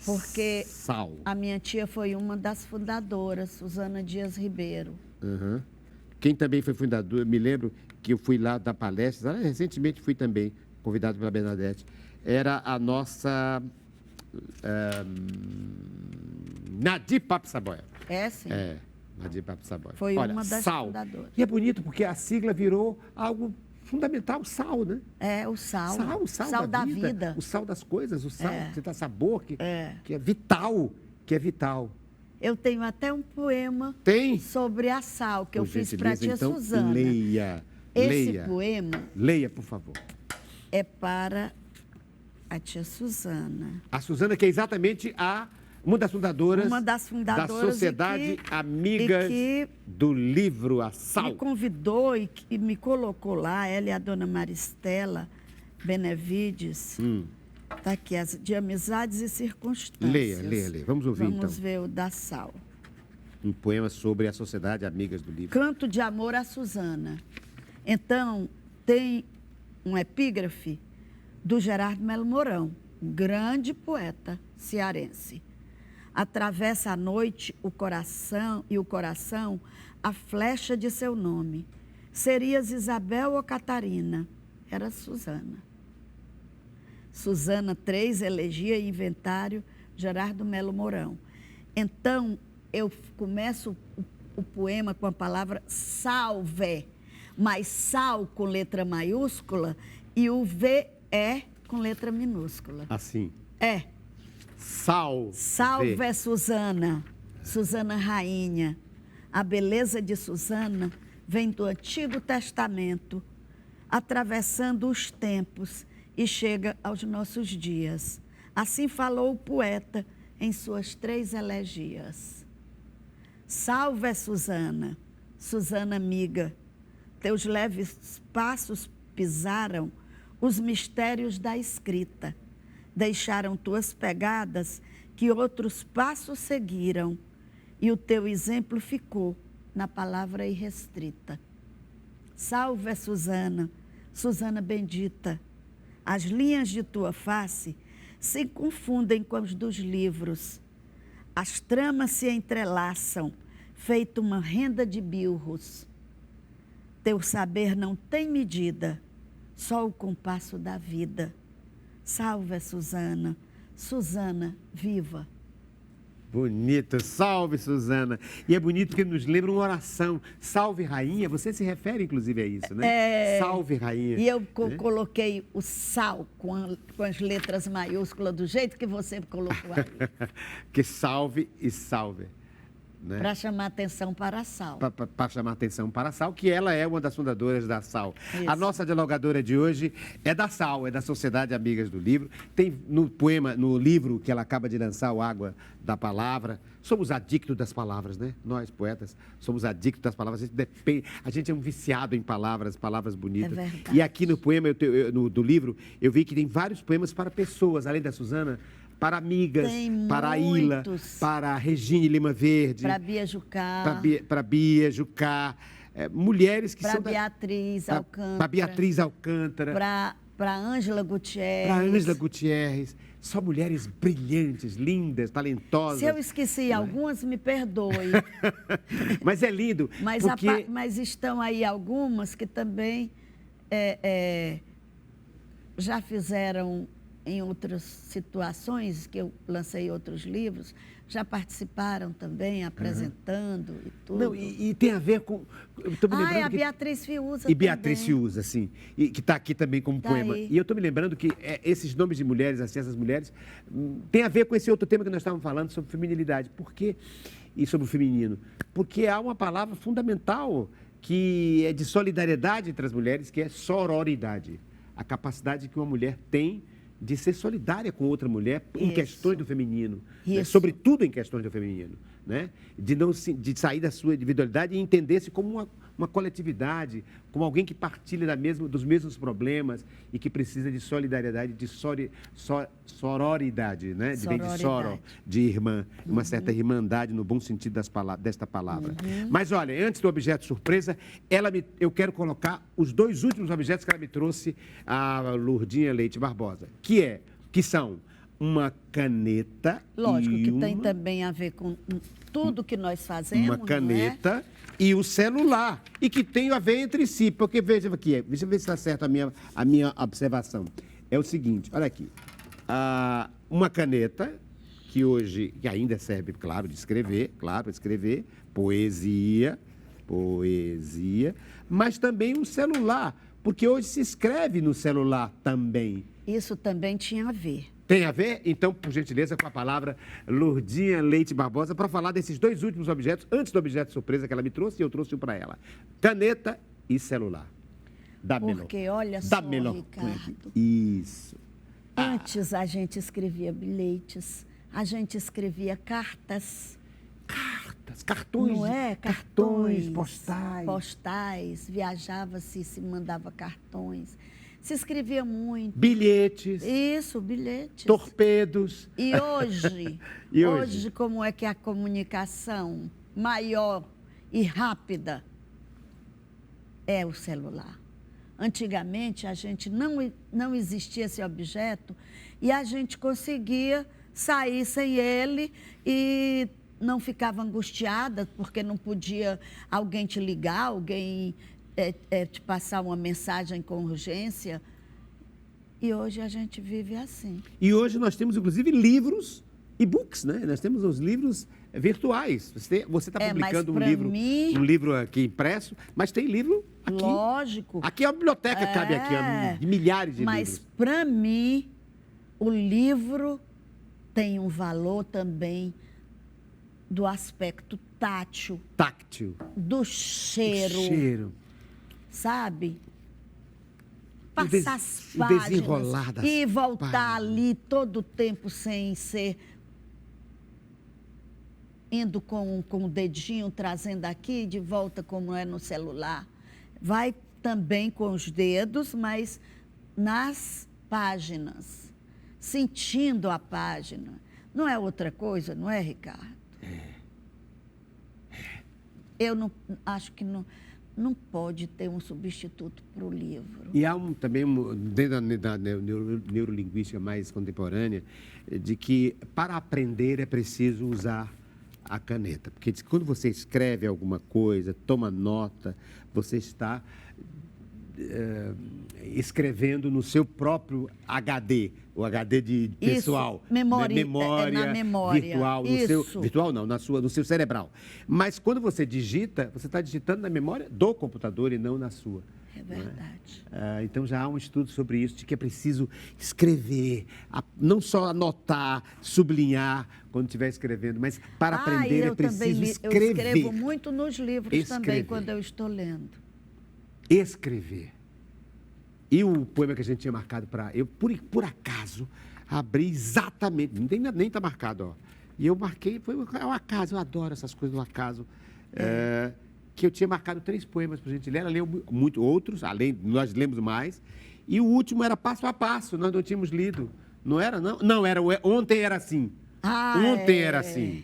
Speaker 2: Porque
Speaker 1: SAL.
Speaker 2: A minha tia foi uma das fundadoras, Suzana Dias Ribeiro.
Speaker 1: Quem também foi fundador, me lembro que eu fui lá dar palestras, recentemente fui também convidado pela Bernadette, era a nossa Nadir Papsaboia.
Speaker 2: Sim.
Speaker 1: Nadir Papsaboia.
Speaker 2: Foi uma das fundadoras.
Speaker 1: E é bonito porque a sigla virou algo fundamental, sal, né?
Speaker 2: O sal.
Speaker 1: O sal da vida. O sal das coisas, o sal que dá sabor, que é vital, Eu
Speaker 2: tenho até um poema sobre a sal, que eu fiz para a tia Suzana.
Speaker 1: Leia.
Speaker 2: Esse poema...
Speaker 1: Leia, por favor.
Speaker 2: É para a tia Suzana.
Speaker 1: A Suzana, que é exatamente uma das fundadoras da Sociedade Amigas do Livro, a SAL.
Speaker 2: Me convidou e me colocou lá, ela e a dona Maristela Benevides. Está aqui, de Amizades e Circunstâncias.
Speaker 1: Leia. Vamos ouvir, então.
Speaker 2: Vamos ver o da SAL.
Speaker 1: Um poema sobre a Sociedade Amigas do Livro.
Speaker 2: Canto de amor a Suzana. Então, tem um epígrafe do Gerardo Melo Mourão, um grande poeta cearense. Atravessa a noite o coração a flecha de seu nome. Serias Isabel ou Catarina? Era Suzana. Suzana 3, elegia e inventário, Gerardo Melo Mourão. Então, eu começo o poema com a palavra salve, mas sal com letra maiúscula e o V é com letra minúscula.
Speaker 1: Assim?
Speaker 2: Salve é Suzana, Suzana rainha. A beleza de Suzana vem do Antigo Testamento, atravessando os tempos e chega aos nossos dias. Assim falou o poeta em suas 3 elegias. Salve é Suzana, Suzana amiga. Teus leves passos pisaram os mistérios da escrita. Deixaram tuas pegadas que outros passos seguiram, e o teu exemplo ficou na palavra irrestrita. Salve é Suzana, Suzana bendita. As linhas de tua face se confundem com as dos livros. As tramas se entrelaçam, feito uma renda de bilros. Teu saber não tem medida, só o compasso da vida. Salve, Suzana, Suzana viva.
Speaker 1: Bonito, salve, Suzana. E é bonito porque nos lembra uma oração. Salve, rainha. Você se refere, inclusive, a isso, né? Salve, rainha.
Speaker 2: E eu coloquei o sal com as letras maiúsculas do jeito que você colocou aí.
Speaker 1: Que salve e salve. Né?
Speaker 2: Para chamar atenção para a SAL.
Speaker 1: Para chamar atenção para a SAL, que ela é uma das fundadoras da SAL.
Speaker 2: Isso.
Speaker 1: A nossa dialogadora de hoje é da SAL, é da Sociedade Amigas do Livro. Tem no poema, no livro que ela acaba de lançar, O Água da Palavra. Somos adictos das palavras, né? Nós, poetas, somos adictos das palavras. A gente é um viciado em palavras bonitas.
Speaker 2: É verdade.
Speaker 1: E aqui no poema, do livro, eu vi que tem vários poemas para pessoas, além da Suzana, para amigas, para a Ila, para a Regine Lima Verde.
Speaker 2: Para Bia Jucá.
Speaker 1: Para Bia Jucá. Mulheres que são...
Speaker 2: Beatriz Alcântara.
Speaker 1: Para Beatriz Alcântara.
Speaker 2: Para Ângela Gutierrez.
Speaker 1: Para Ângela Gutierrez. Só mulheres brilhantes, lindas, talentosas.
Speaker 2: Se eu esqueci algumas, me perdoe.
Speaker 1: Mas é lindo.
Speaker 2: Mas estão aí algumas que também já fizeram em outras situações, que eu lancei outros livros, já participaram também, apresentando e tudo.
Speaker 1: Não, e tem a ver com... eu tô me lembrando
Speaker 2: a
Speaker 1: que-
Speaker 2: Beatriz Fiuza
Speaker 1: E Beatriz
Speaker 2: também.
Speaker 1: Fiuza, sim, e que está aqui também como
Speaker 2: Tá
Speaker 1: poema.
Speaker 2: aí.
Speaker 1: E eu estou me lembrando que esses nomes de mulheres, assim, essas mulheres, tem a ver com esse outro tema que nós estávamos falando sobre feminilidade. Por quê? E sobre o feminino. Porque há uma palavra fundamental que é de solidariedade entre as mulheres, que é sororidade. A capacidade que uma mulher tem de ser solidária com outra mulher em
Speaker 2: Isso.
Speaker 1: questões do feminino, né?
Speaker 2: Isso.
Speaker 1: Sobretudo em questões do feminino, né? De sair da sua individualidade e entender-se como uma coletividade, como alguém que partilha dos mesmos problemas e que precisa de solidariedade, de sororidade, né? Vem de soro, de irmã, uma certa irmandade no bom sentido desta palavra. Mas olha, antes do objeto surpresa, eu quero colocar os dois últimos objetos que ela me trouxe, a Lourdinha Leite Barbosa, que são uma caneta.
Speaker 2: Lógico
Speaker 1: e
Speaker 2: que tem também a ver com tudo que nós fazemos.
Speaker 1: Uma caneta
Speaker 2: não é?
Speaker 1: e o celular. E que tem a ver entre si. Porque, veja aqui, deixa eu ver se está certo a minha observação. É o seguinte, olha aqui. Uma caneta, que ainda serve, claro, de escrever, poesia, mas também um celular, porque hoje se escreve no celular também.
Speaker 2: Isso também tinha a ver.
Speaker 1: Tem a ver? Então, por gentileza, com a palavra Lourdinha Leite Barbosa, para falar desses dois últimos objetos, antes do objeto surpresa que ela me trouxe, e eu trouxe um para ela. Caneta e celular.
Speaker 2: Porque, olha só, Ricardo,
Speaker 1: Isso.
Speaker 2: antes a gente escrevia bilhetes, a gente escrevia cartões.
Speaker 1: Cartões.
Speaker 2: Não é?
Speaker 1: Cartões, postais.
Speaker 2: Postais, viajava-se, se mandava cartões. Se escrevia muito.
Speaker 1: Bilhetes.
Speaker 2: Isso, bilhetes.
Speaker 1: Torpedos.
Speaker 2: E hoje?
Speaker 1: E hoje,
Speaker 2: como é que é a comunicação maior e rápida? É o celular. Antigamente, a gente não existia esse objeto e a gente conseguia sair sem ele e não ficava angustiada porque não podia alguém te ligar, alguém te passar uma mensagem com urgência. E hoje a gente vive assim.
Speaker 1: E hoje nós temos, inclusive, livros, e-books, né? Nós temos os livros virtuais. Você está publicando um livro aqui impresso, mas tem livro aqui.
Speaker 2: Lógico.
Speaker 1: Aqui a biblioteca cabe aqui, de milhares de livros.
Speaker 2: Mas, para mim, o livro tem um valor também do aspecto tátil. Do cheiro. Sabe? Passar as páginas
Speaker 1: desenrolar das
Speaker 2: e voltar
Speaker 1: páginas.
Speaker 2: ali todo o tempo sem ser indo com o dedinho, trazendo aqui, de volta como é no celular. Vai também com os dedos, mas nas páginas, sentindo a página. Não é outra coisa, não é, Ricardo? Eu não acho que não pode ter um substituto para o livro.
Speaker 1: E há também, dentro da neurolinguística mais contemporânea, de que para aprender é preciso usar a caneta. Porque diz que quando você escreve alguma coisa, toma nota, você está escrevendo no seu próprio HD, o HD de pessoal.
Speaker 2: Isso, memória,
Speaker 1: né?
Speaker 2: na memória.
Speaker 1: Virtual, virtual não, no seu cerebral. Mas quando você digita, você está digitando na memória do computador e não na sua.
Speaker 2: É verdade.
Speaker 1: Então já há um estudo sobre isso, de que é preciso escrever, não só anotar, sublinhar quando estiver escrevendo, mas para aprender é preciso escrever.
Speaker 2: Eu escrevo muito nos livros também, quando eu estou lendo.
Speaker 1: Escrever. E o poema que a gente tinha marcado para... Eu, por acaso, abri exatamente... Nem está marcado, ó. E eu marquei... Foi um acaso, eu adoro essas coisas do acaso. Que eu tinha marcado 3 poemas para a gente ler. Ela leu muito outros, além... Nós lemos mais. E o último era Passo a Passo. Nós não tínhamos lido. Não era, não? Não, era... Ontem era assim. Ontem era assim.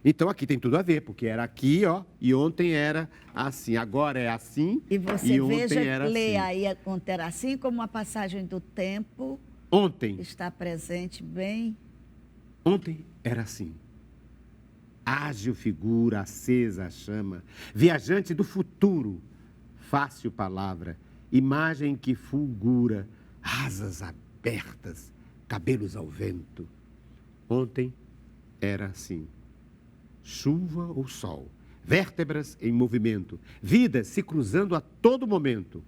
Speaker 1: Então, aqui tem tudo a ver, porque era aqui, ó, e ontem era assim, agora é assim,
Speaker 2: e você
Speaker 1: era
Speaker 2: lê
Speaker 1: assim.
Speaker 2: Aí, ontem era assim, como a passagem do tempo
Speaker 1: ontem
Speaker 2: está presente bem.
Speaker 1: Ontem era assim. Ágil figura, acesa a chama, viajante do futuro, fácil palavra, imagem que fulgura, asas abertas, cabelos ao vento. Ontem era assim. Chuva ou sol, vértebras em movimento, vidas se cruzando a todo momento.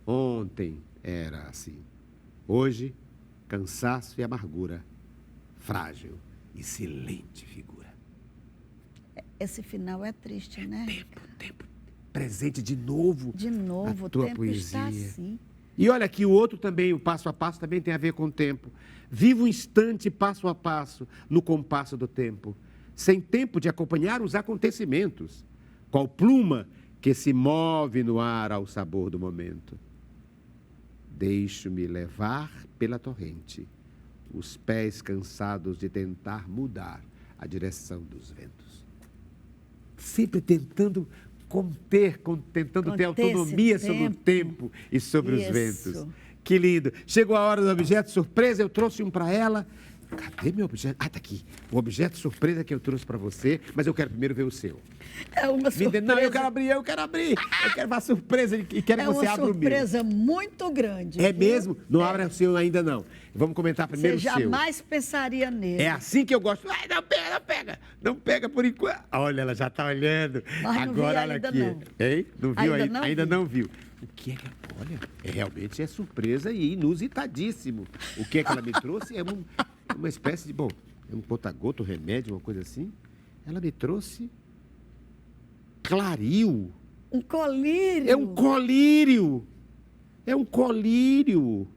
Speaker 1: Ontem era assim. Hoje, cansaço e amargura, frágil e silente figura.
Speaker 2: Esse final é triste, né?
Speaker 1: Tempo, presente de novo.
Speaker 2: De novo,
Speaker 1: a
Speaker 2: o
Speaker 1: tua
Speaker 2: tempo
Speaker 1: poesia.
Speaker 2: está assim.
Speaker 1: E olha que o outro também, o passo a passo, também tem a ver com o tempo. Viva o instante passo a passo, no compasso do tempo, sem tempo de acompanhar os acontecimentos, qual pluma que se move no ar ao sabor do momento. Deixo-me levar pela torrente, os pés cansados de tentar mudar a direção dos ventos. Sempre tentando tentando ter autonomia sobre o tempo e sobre os ventos. Que lindo. Chegou a hora do objeto surpresa, eu trouxe um para ela. Cadê meu objeto? Ah, tá aqui. O objeto surpresa que eu trouxe para você, mas eu quero primeiro ver o seu.
Speaker 2: É uma surpresa.
Speaker 1: Não, eu quero abrir. Eu quero uma surpresa e quero que você abra o meu.
Speaker 2: É uma surpresa muito grande.
Speaker 1: É
Speaker 2: viu?
Speaker 1: mesmo? Não abra o seu ainda não. Vamos comentar primeiro o seu.
Speaker 2: Você jamais pensaria nele.
Speaker 1: É assim que eu gosto. Ai, não pega, não pega. Não pega por enquanto. Olha, ela já está olhando.
Speaker 2: Mas não
Speaker 1: agora,
Speaker 2: vi
Speaker 1: olha
Speaker 2: ainda
Speaker 1: aqui.
Speaker 2: não.
Speaker 1: Hein? Não viu
Speaker 2: Ainda
Speaker 1: ainda?
Speaker 2: não
Speaker 1: Não
Speaker 2: vi.
Speaker 1: viu. O que é que... Olha, realmente é surpresa e inusitadíssimo. O que é que ela me trouxe? É uma espécie de... Bom, é um conta-gota, um remédio, uma coisa assim. Ela me trouxe... Claril.
Speaker 2: Um colírio.
Speaker 1: É um colírio. É um colírio.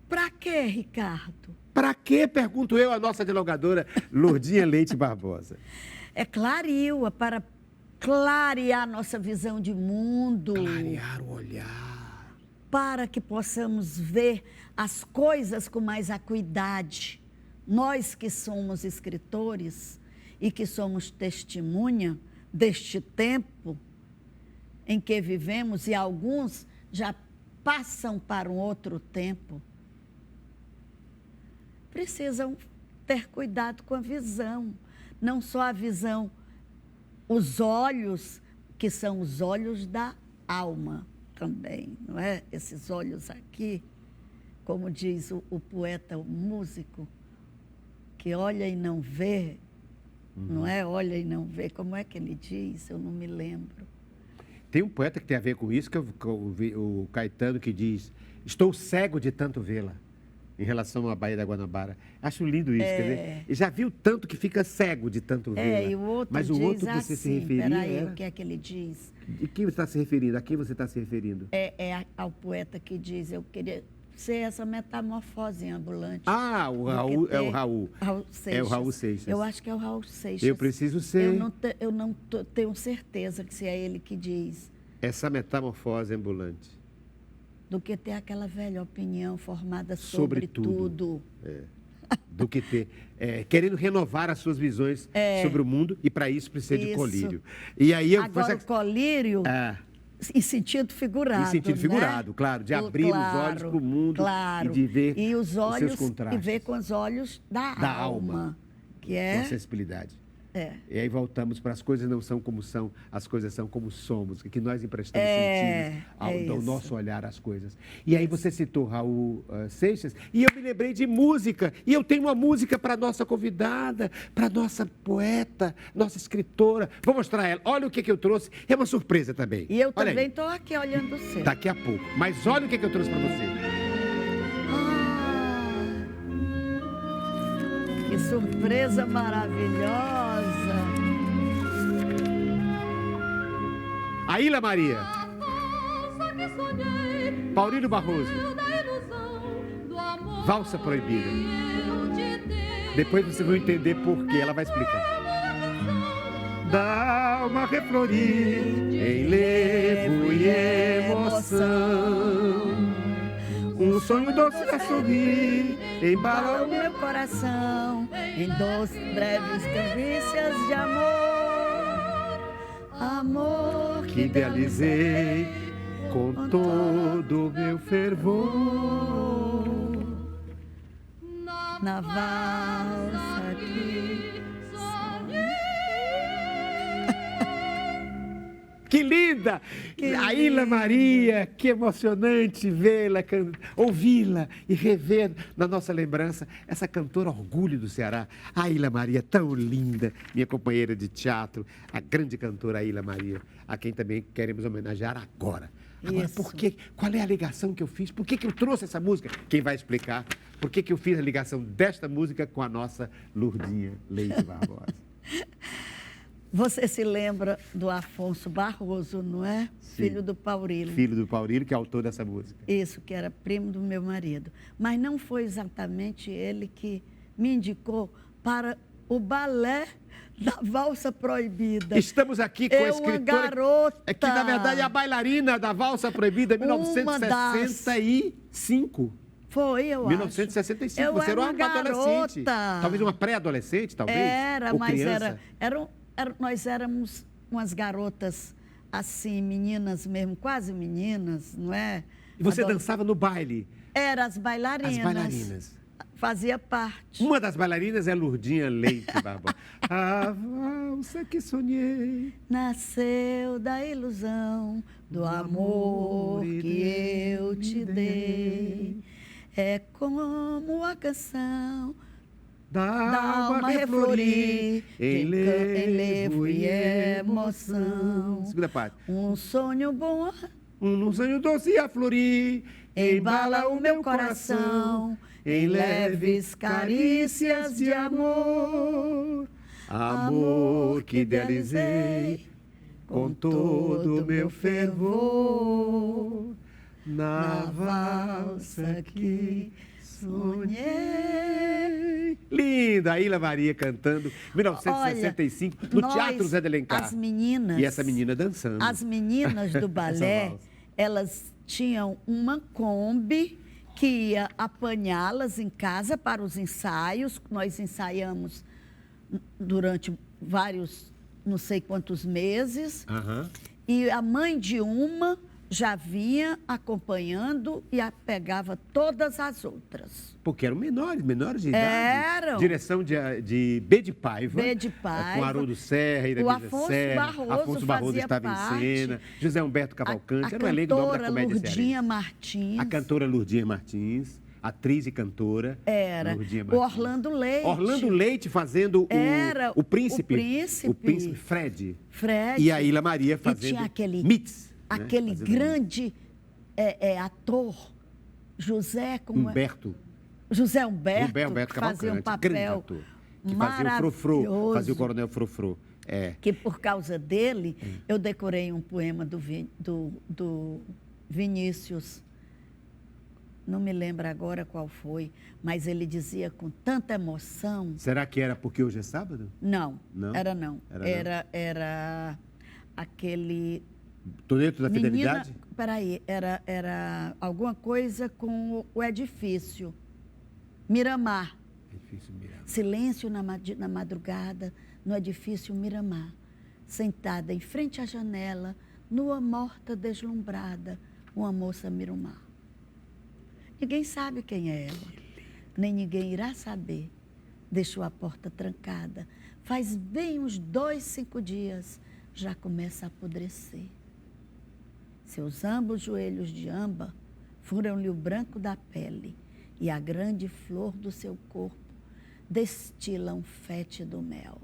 Speaker 2: Pra quê, Ricardo?
Speaker 1: Para quê? Pergunto eu, a nossa dialogadora Lourdinha Leite Barbosa.
Speaker 2: É claril, é para clarear nossa visão de mundo.
Speaker 1: Clarear o olhar.
Speaker 2: Para que possamos ver as coisas com mais acuidade. Nós que somos escritores e que somos testemunha deste tempo em que vivemos, e alguns já passam para um outro tempo, precisam ter cuidado com a visão. Não só a visão, os olhos, que são os olhos da alma também, não é? Esses olhos aqui, como diz o poeta, o músico, que olha e não vê, não é? Olha e não vê. Como é que ele diz? Eu não me lembro.
Speaker 1: Tem um poeta que tem a ver com isso, que o Caetano, que diz: estou cego de tanto vê-la, em relação à Baía da Guanabara. Acho lindo isso, quer dizer, e já viu tanto que fica cego de tanto vê-la.
Speaker 2: E o outro
Speaker 1: mas
Speaker 2: diz
Speaker 1: o outro que
Speaker 2: assim,
Speaker 1: você se referia
Speaker 2: peraí,
Speaker 1: era...
Speaker 2: o que é que ele diz?
Speaker 1: De quem você está se referindo? A quem você está se referindo?
Speaker 2: Ao poeta que diz, eu queria ser essa metamorfose ambulante.
Speaker 1: Ah, o Raul, é o Raul.
Speaker 2: Raul Seixas.
Speaker 1: É o Raul Seixas.
Speaker 2: Eu acho que é o Raul Seixas.
Speaker 1: Eu preciso ser...
Speaker 2: Eu não tenho certeza que se é ele que diz.
Speaker 1: Essa metamorfose ambulante.
Speaker 2: Do que ter aquela velha opinião formada sobre tudo.
Speaker 1: Do que ter... querendo renovar as suas visões sobre o mundo, e para isso precisa de colírio. E aí
Speaker 2: agora, o colírio... Em sentido figurado.
Speaker 1: Em sentido figurado,
Speaker 2: né?
Speaker 1: claro, de abrir os olhos para o mundo e de ver os seus contrastes.
Speaker 2: E ver com os olhos da alma, que é...
Speaker 1: Com a sensibilidade. E aí voltamos para as coisas não são como são, as coisas são como somos, que nós emprestamos sentidos ao nosso olhar às coisas. E aí você citou Raul Seixas, e eu me lembrei de música, e eu tenho uma música para a nossa convidada, para a nossa poeta, nossa escritora. Vou mostrar ela. Olha o que eu trouxe, é uma surpresa também.
Speaker 2: E eu também estou aqui olhando o céu.
Speaker 1: Daqui a pouco. Mas olha o que eu trouxe para você.
Speaker 2: Que surpresa maravilhosa!
Speaker 1: Aíla Maria. Paulino Barroso. Valsa Proibida. Depois você vai entender por quê, ela vai explicar. Da alma reflorir em levo e emoção, um sonho doce a sorrir embala
Speaker 2: o meu coração em doces breves carícias de amor. Amor
Speaker 1: que idealizei com todo o meu fervor.
Speaker 2: Na valsa que
Speaker 1: Que lindo! linda! A Ilha Maria, que emocionante vê-la, ouvi-la e rever na nossa lembrança essa cantora orgulho do Ceará. A Ilha Maria, tão linda, minha companheira de teatro, a grande cantora Ilha Maria, a quem também queremos homenagear agora. Agora,
Speaker 2: Isso.
Speaker 1: por quê? Qual é a ligação que eu fiz? Por que eu trouxe essa música? Quem vai explicar por que eu fiz a ligação desta música com a nossa Lourdinha Leite Barbosa?
Speaker 2: Você se lembra do Afonso Barroso, não é?
Speaker 1: Sim.
Speaker 2: Filho do Paurílio.
Speaker 1: Filho do Paurílio, que é autor dessa música.
Speaker 2: Isso, que era primo do meu marido. Mas não foi exatamente ele que me indicou para o balé da Valsa Proibida.
Speaker 1: Estamos aqui com a escritora...
Speaker 2: Uma garota...
Speaker 1: É que, na verdade, é a bailarina da Valsa Proibida, 1965.
Speaker 2: Foi, eu
Speaker 1: 1965.
Speaker 2: acho.
Speaker 1: Você era uma adolescente.
Speaker 2: Garota.
Speaker 1: Talvez uma pré-adolescente, talvez?
Speaker 2: Era,
Speaker 1: ou
Speaker 2: mas
Speaker 1: criança.
Speaker 2: nós éramos umas garotas assim, meninas mesmo, quase meninas, não é?
Speaker 1: E você dançava no baile?
Speaker 2: Era as bailarinas.
Speaker 1: As bailarinas.
Speaker 2: Fazia parte.
Speaker 1: Uma das bailarinas é Lourdinha Leite Barbosa. A valsa que sonhei
Speaker 2: nasceu da ilusão do amor que eu te dei. É como a canção
Speaker 1: da alma reflorir em levo e emoção. Segunda parte.
Speaker 2: Um sonho bom,
Speaker 1: um sonho doce a florir, embala o meu coração em leves carícias de amor. Amor que idealizei com todo o meu fervor, na valsa que sonhei. Linda, a Ilha Maria cantando, 1965, no Teatro Zé de Alencar.
Speaker 2: As meninas...
Speaker 1: E essa menina dançando.
Speaker 2: As meninas do balé, elas tinham uma Kombi que ia apanhá-las em casa para os ensaios. Nós ensaiamos durante vários, não sei quantos meses.
Speaker 1: Uhum.
Speaker 2: E a mãe de uma já vinha acompanhando e pegava todas as outras.
Speaker 1: Porque eram menores de idade.
Speaker 2: Eram.
Speaker 1: Direção de B de Paiva.
Speaker 2: B de Paiva.
Speaker 1: Com Haroldo Serra, Iranísia Serra. Afonso Barroso estava em cena. José Humberto Cavalcante. Era um elenco nome da comédia
Speaker 2: Lourdinha Martins.
Speaker 1: A cantora Lourdinha Martins. Atriz e cantora.
Speaker 2: Era. O Orlando Leite.
Speaker 1: Orlando Leite fazendo o príncipe. O príncipe Fred.
Speaker 2: Fred.
Speaker 1: E a Ilha Maria fazendo
Speaker 2: e tinha aquele,
Speaker 1: Mitz.
Speaker 2: Aquele grande ator, José...
Speaker 1: Humberto.
Speaker 2: José Humberto,
Speaker 1: Humberto
Speaker 2: que fazia um papel
Speaker 1: ator, que fazia o Frofrô, fazia o Coronel Frofrô.
Speaker 2: Que por causa dele, eu decorei um poema do Vinícius. Não me lembro agora qual foi, mas ele dizia com tanta emoção...
Speaker 1: Será que era porque hoje é sábado?
Speaker 2: Não,
Speaker 1: não?
Speaker 2: Era aquele...
Speaker 1: Toneto da Fidelidade?
Speaker 2: Peraí, era alguma coisa com o edifício. Miramar.
Speaker 1: Edifício Miramar.
Speaker 2: Silêncio na madrugada, no edifício Miramar. Sentada em frente à janela, nua morta deslumbrada, uma moça mira o mar. Ninguém sabe quem é ela, nem ninguém irá saber. Deixou a porta trancada. Faz bem uns 5 dias, já começa a apodrecer. Seus ambos joelhos de âmbar furam-lhe o branco da pele e a grande flor do seu corpo destila um fétido mel.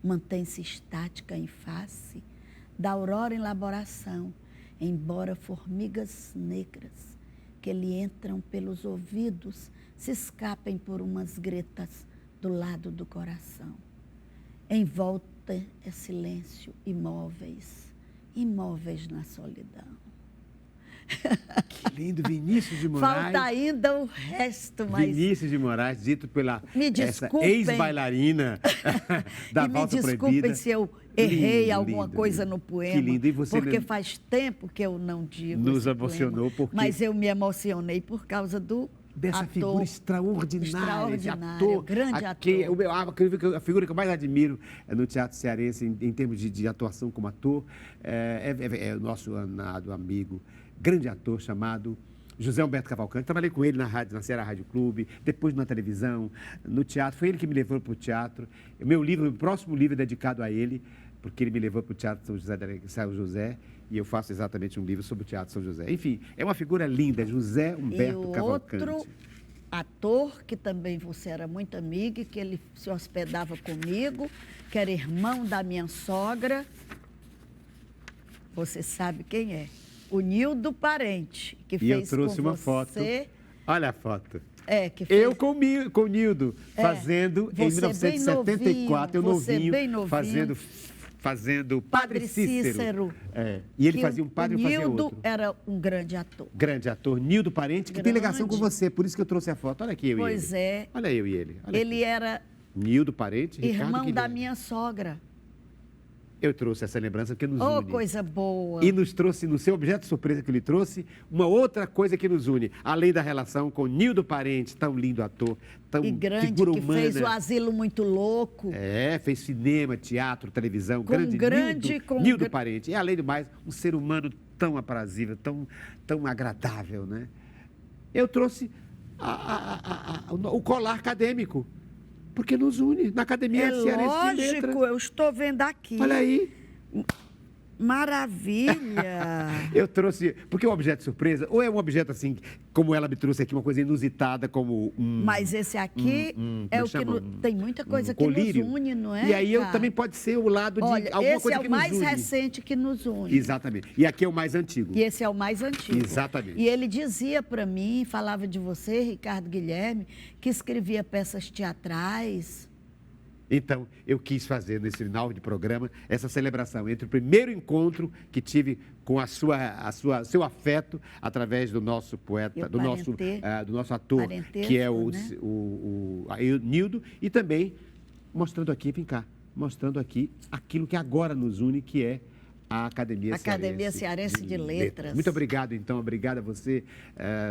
Speaker 2: Mantém-se estática em face da aurora em elaboração, embora formigas negras que lhe entram pelos ouvidos se escapem por umas gretas do lado do coração. Em volta é silêncio, imóveis na solidão.
Speaker 1: Que lindo, Vinícius de Moraes.
Speaker 2: Falta ainda o resto, mas...
Speaker 1: Vinícius de Moraes, dito pela essa ex-bailarina da Valsa Proibida.
Speaker 2: Me desculpem se eu errei alguma coisa no poema,
Speaker 1: que lindo. E você
Speaker 2: porque faz tempo que eu não digo
Speaker 1: nos emocionou, porque...
Speaker 2: Mas eu me emocionei por causa
Speaker 1: dessa
Speaker 2: ator,
Speaker 1: figura extraordinária de ator.
Speaker 2: Grande ator.
Speaker 1: A figura que eu mais admiro no teatro cearense, em termos de atuação como ator, é o nosso amado amigo, grande ator chamado José Humberto Cavalcante. Trabalhei com ele na rádio, na Ceará Rádio Clube, depois na televisão, no teatro. Foi ele que me levou para o teatro. Meu próximo livro é dedicado a ele, porque ele me levou para o Teatro São José, E eu faço exatamente um livro sobre o Teatro São José. Enfim, é uma figura linda, José Humberto
Speaker 2: E o
Speaker 1: Cavalcante.
Speaker 2: outro ator, que também você era muito amiga, que ele se hospedava comigo, que era irmão da minha sogra. Você sabe quem é? O Nildo Parente, que
Speaker 1: E
Speaker 2: fez
Speaker 1: eu trouxe
Speaker 2: com
Speaker 1: uma
Speaker 2: você.
Speaker 1: foto. Olha a foto.
Speaker 2: Que fez...
Speaker 1: Eu com o Nildo, fazendo em
Speaker 2: você
Speaker 1: 1974, eu
Speaker 2: você
Speaker 1: novinho,
Speaker 2: bem novinho,
Speaker 1: fazendo Padre Cícero. E ele fazia um padre e eu fazia
Speaker 2: outro. O
Speaker 1: outro.
Speaker 2: Nildo era um grande ator.
Speaker 1: Grande ator, Nildo Parente, que tem ligação com você, por isso que eu trouxe a foto. Olha aqui eu e ele.
Speaker 2: Pois é.
Speaker 1: Olha eu e ele. Olha
Speaker 2: Ele
Speaker 1: aqui.
Speaker 2: era
Speaker 1: Nildo Parente, Ricardo
Speaker 2: irmão da
Speaker 1: Guilherme.
Speaker 2: minha sogra.
Speaker 1: Eu trouxe essa lembrança porque nos
Speaker 2: Oh,
Speaker 1: une.
Speaker 2: coisa boa.
Speaker 1: E nos trouxe, no seu objeto surpresa que ele trouxe, uma outra coisa que nos une, além da relação com Nildo Parente, tão lindo ator, tão
Speaker 2: E grande,
Speaker 1: figura
Speaker 2: que
Speaker 1: humana.
Speaker 2: fez o Asilo Muito Louco.
Speaker 1: Fez cinema, teatro, televisão,
Speaker 2: Com
Speaker 1: Nildo Parente. E, além do mais, um ser humano tão aprazível, tão agradável, né? Eu trouxe o colar acadêmico, porque nos une na Academia Cearense de Letras.
Speaker 2: Lógico, eu estou vendo aqui.
Speaker 1: Olha aí.
Speaker 2: Maravilha!
Speaker 1: Eu trouxe, porque o objeto surpresa, ou é um objeto assim, como ela me trouxe aqui, uma coisa inusitada, como
Speaker 2: Mas esse aqui é o que tem muita coisa que
Speaker 1: colírio.
Speaker 2: nos une, não é?
Speaker 1: E aí
Speaker 2: cara?
Speaker 1: Também pode ser o lado de
Speaker 2: Olha,
Speaker 1: alguma coisa que nos une.
Speaker 2: esse é o mais recente que nos une.
Speaker 1: Exatamente. E aqui é o mais antigo.
Speaker 2: E esse é o mais antigo.
Speaker 1: Exatamente.
Speaker 2: E ele dizia para mim, falava de você, Ricardo Guilherme, que escrevia peças teatrais.
Speaker 1: Então, eu quis fazer nesse final de programa essa celebração entre o primeiro encontro que tive com seu afeto através do nosso poeta, do nosso ator, que é o Nildo, e também mostrando aqui, vem cá, mostrando aqui aquilo que agora nos une, que é a Academia
Speaker 2: Cearense de Letras.
Speaker 1: Muito obrigado, então. Obrigado a você,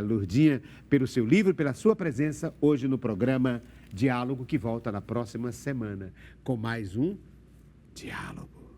Speaker 1: Lourdinha, pelo seu livro, pela sua presença hoje no programa Diálogo, que volta na próxima semana com mais um Diálogo.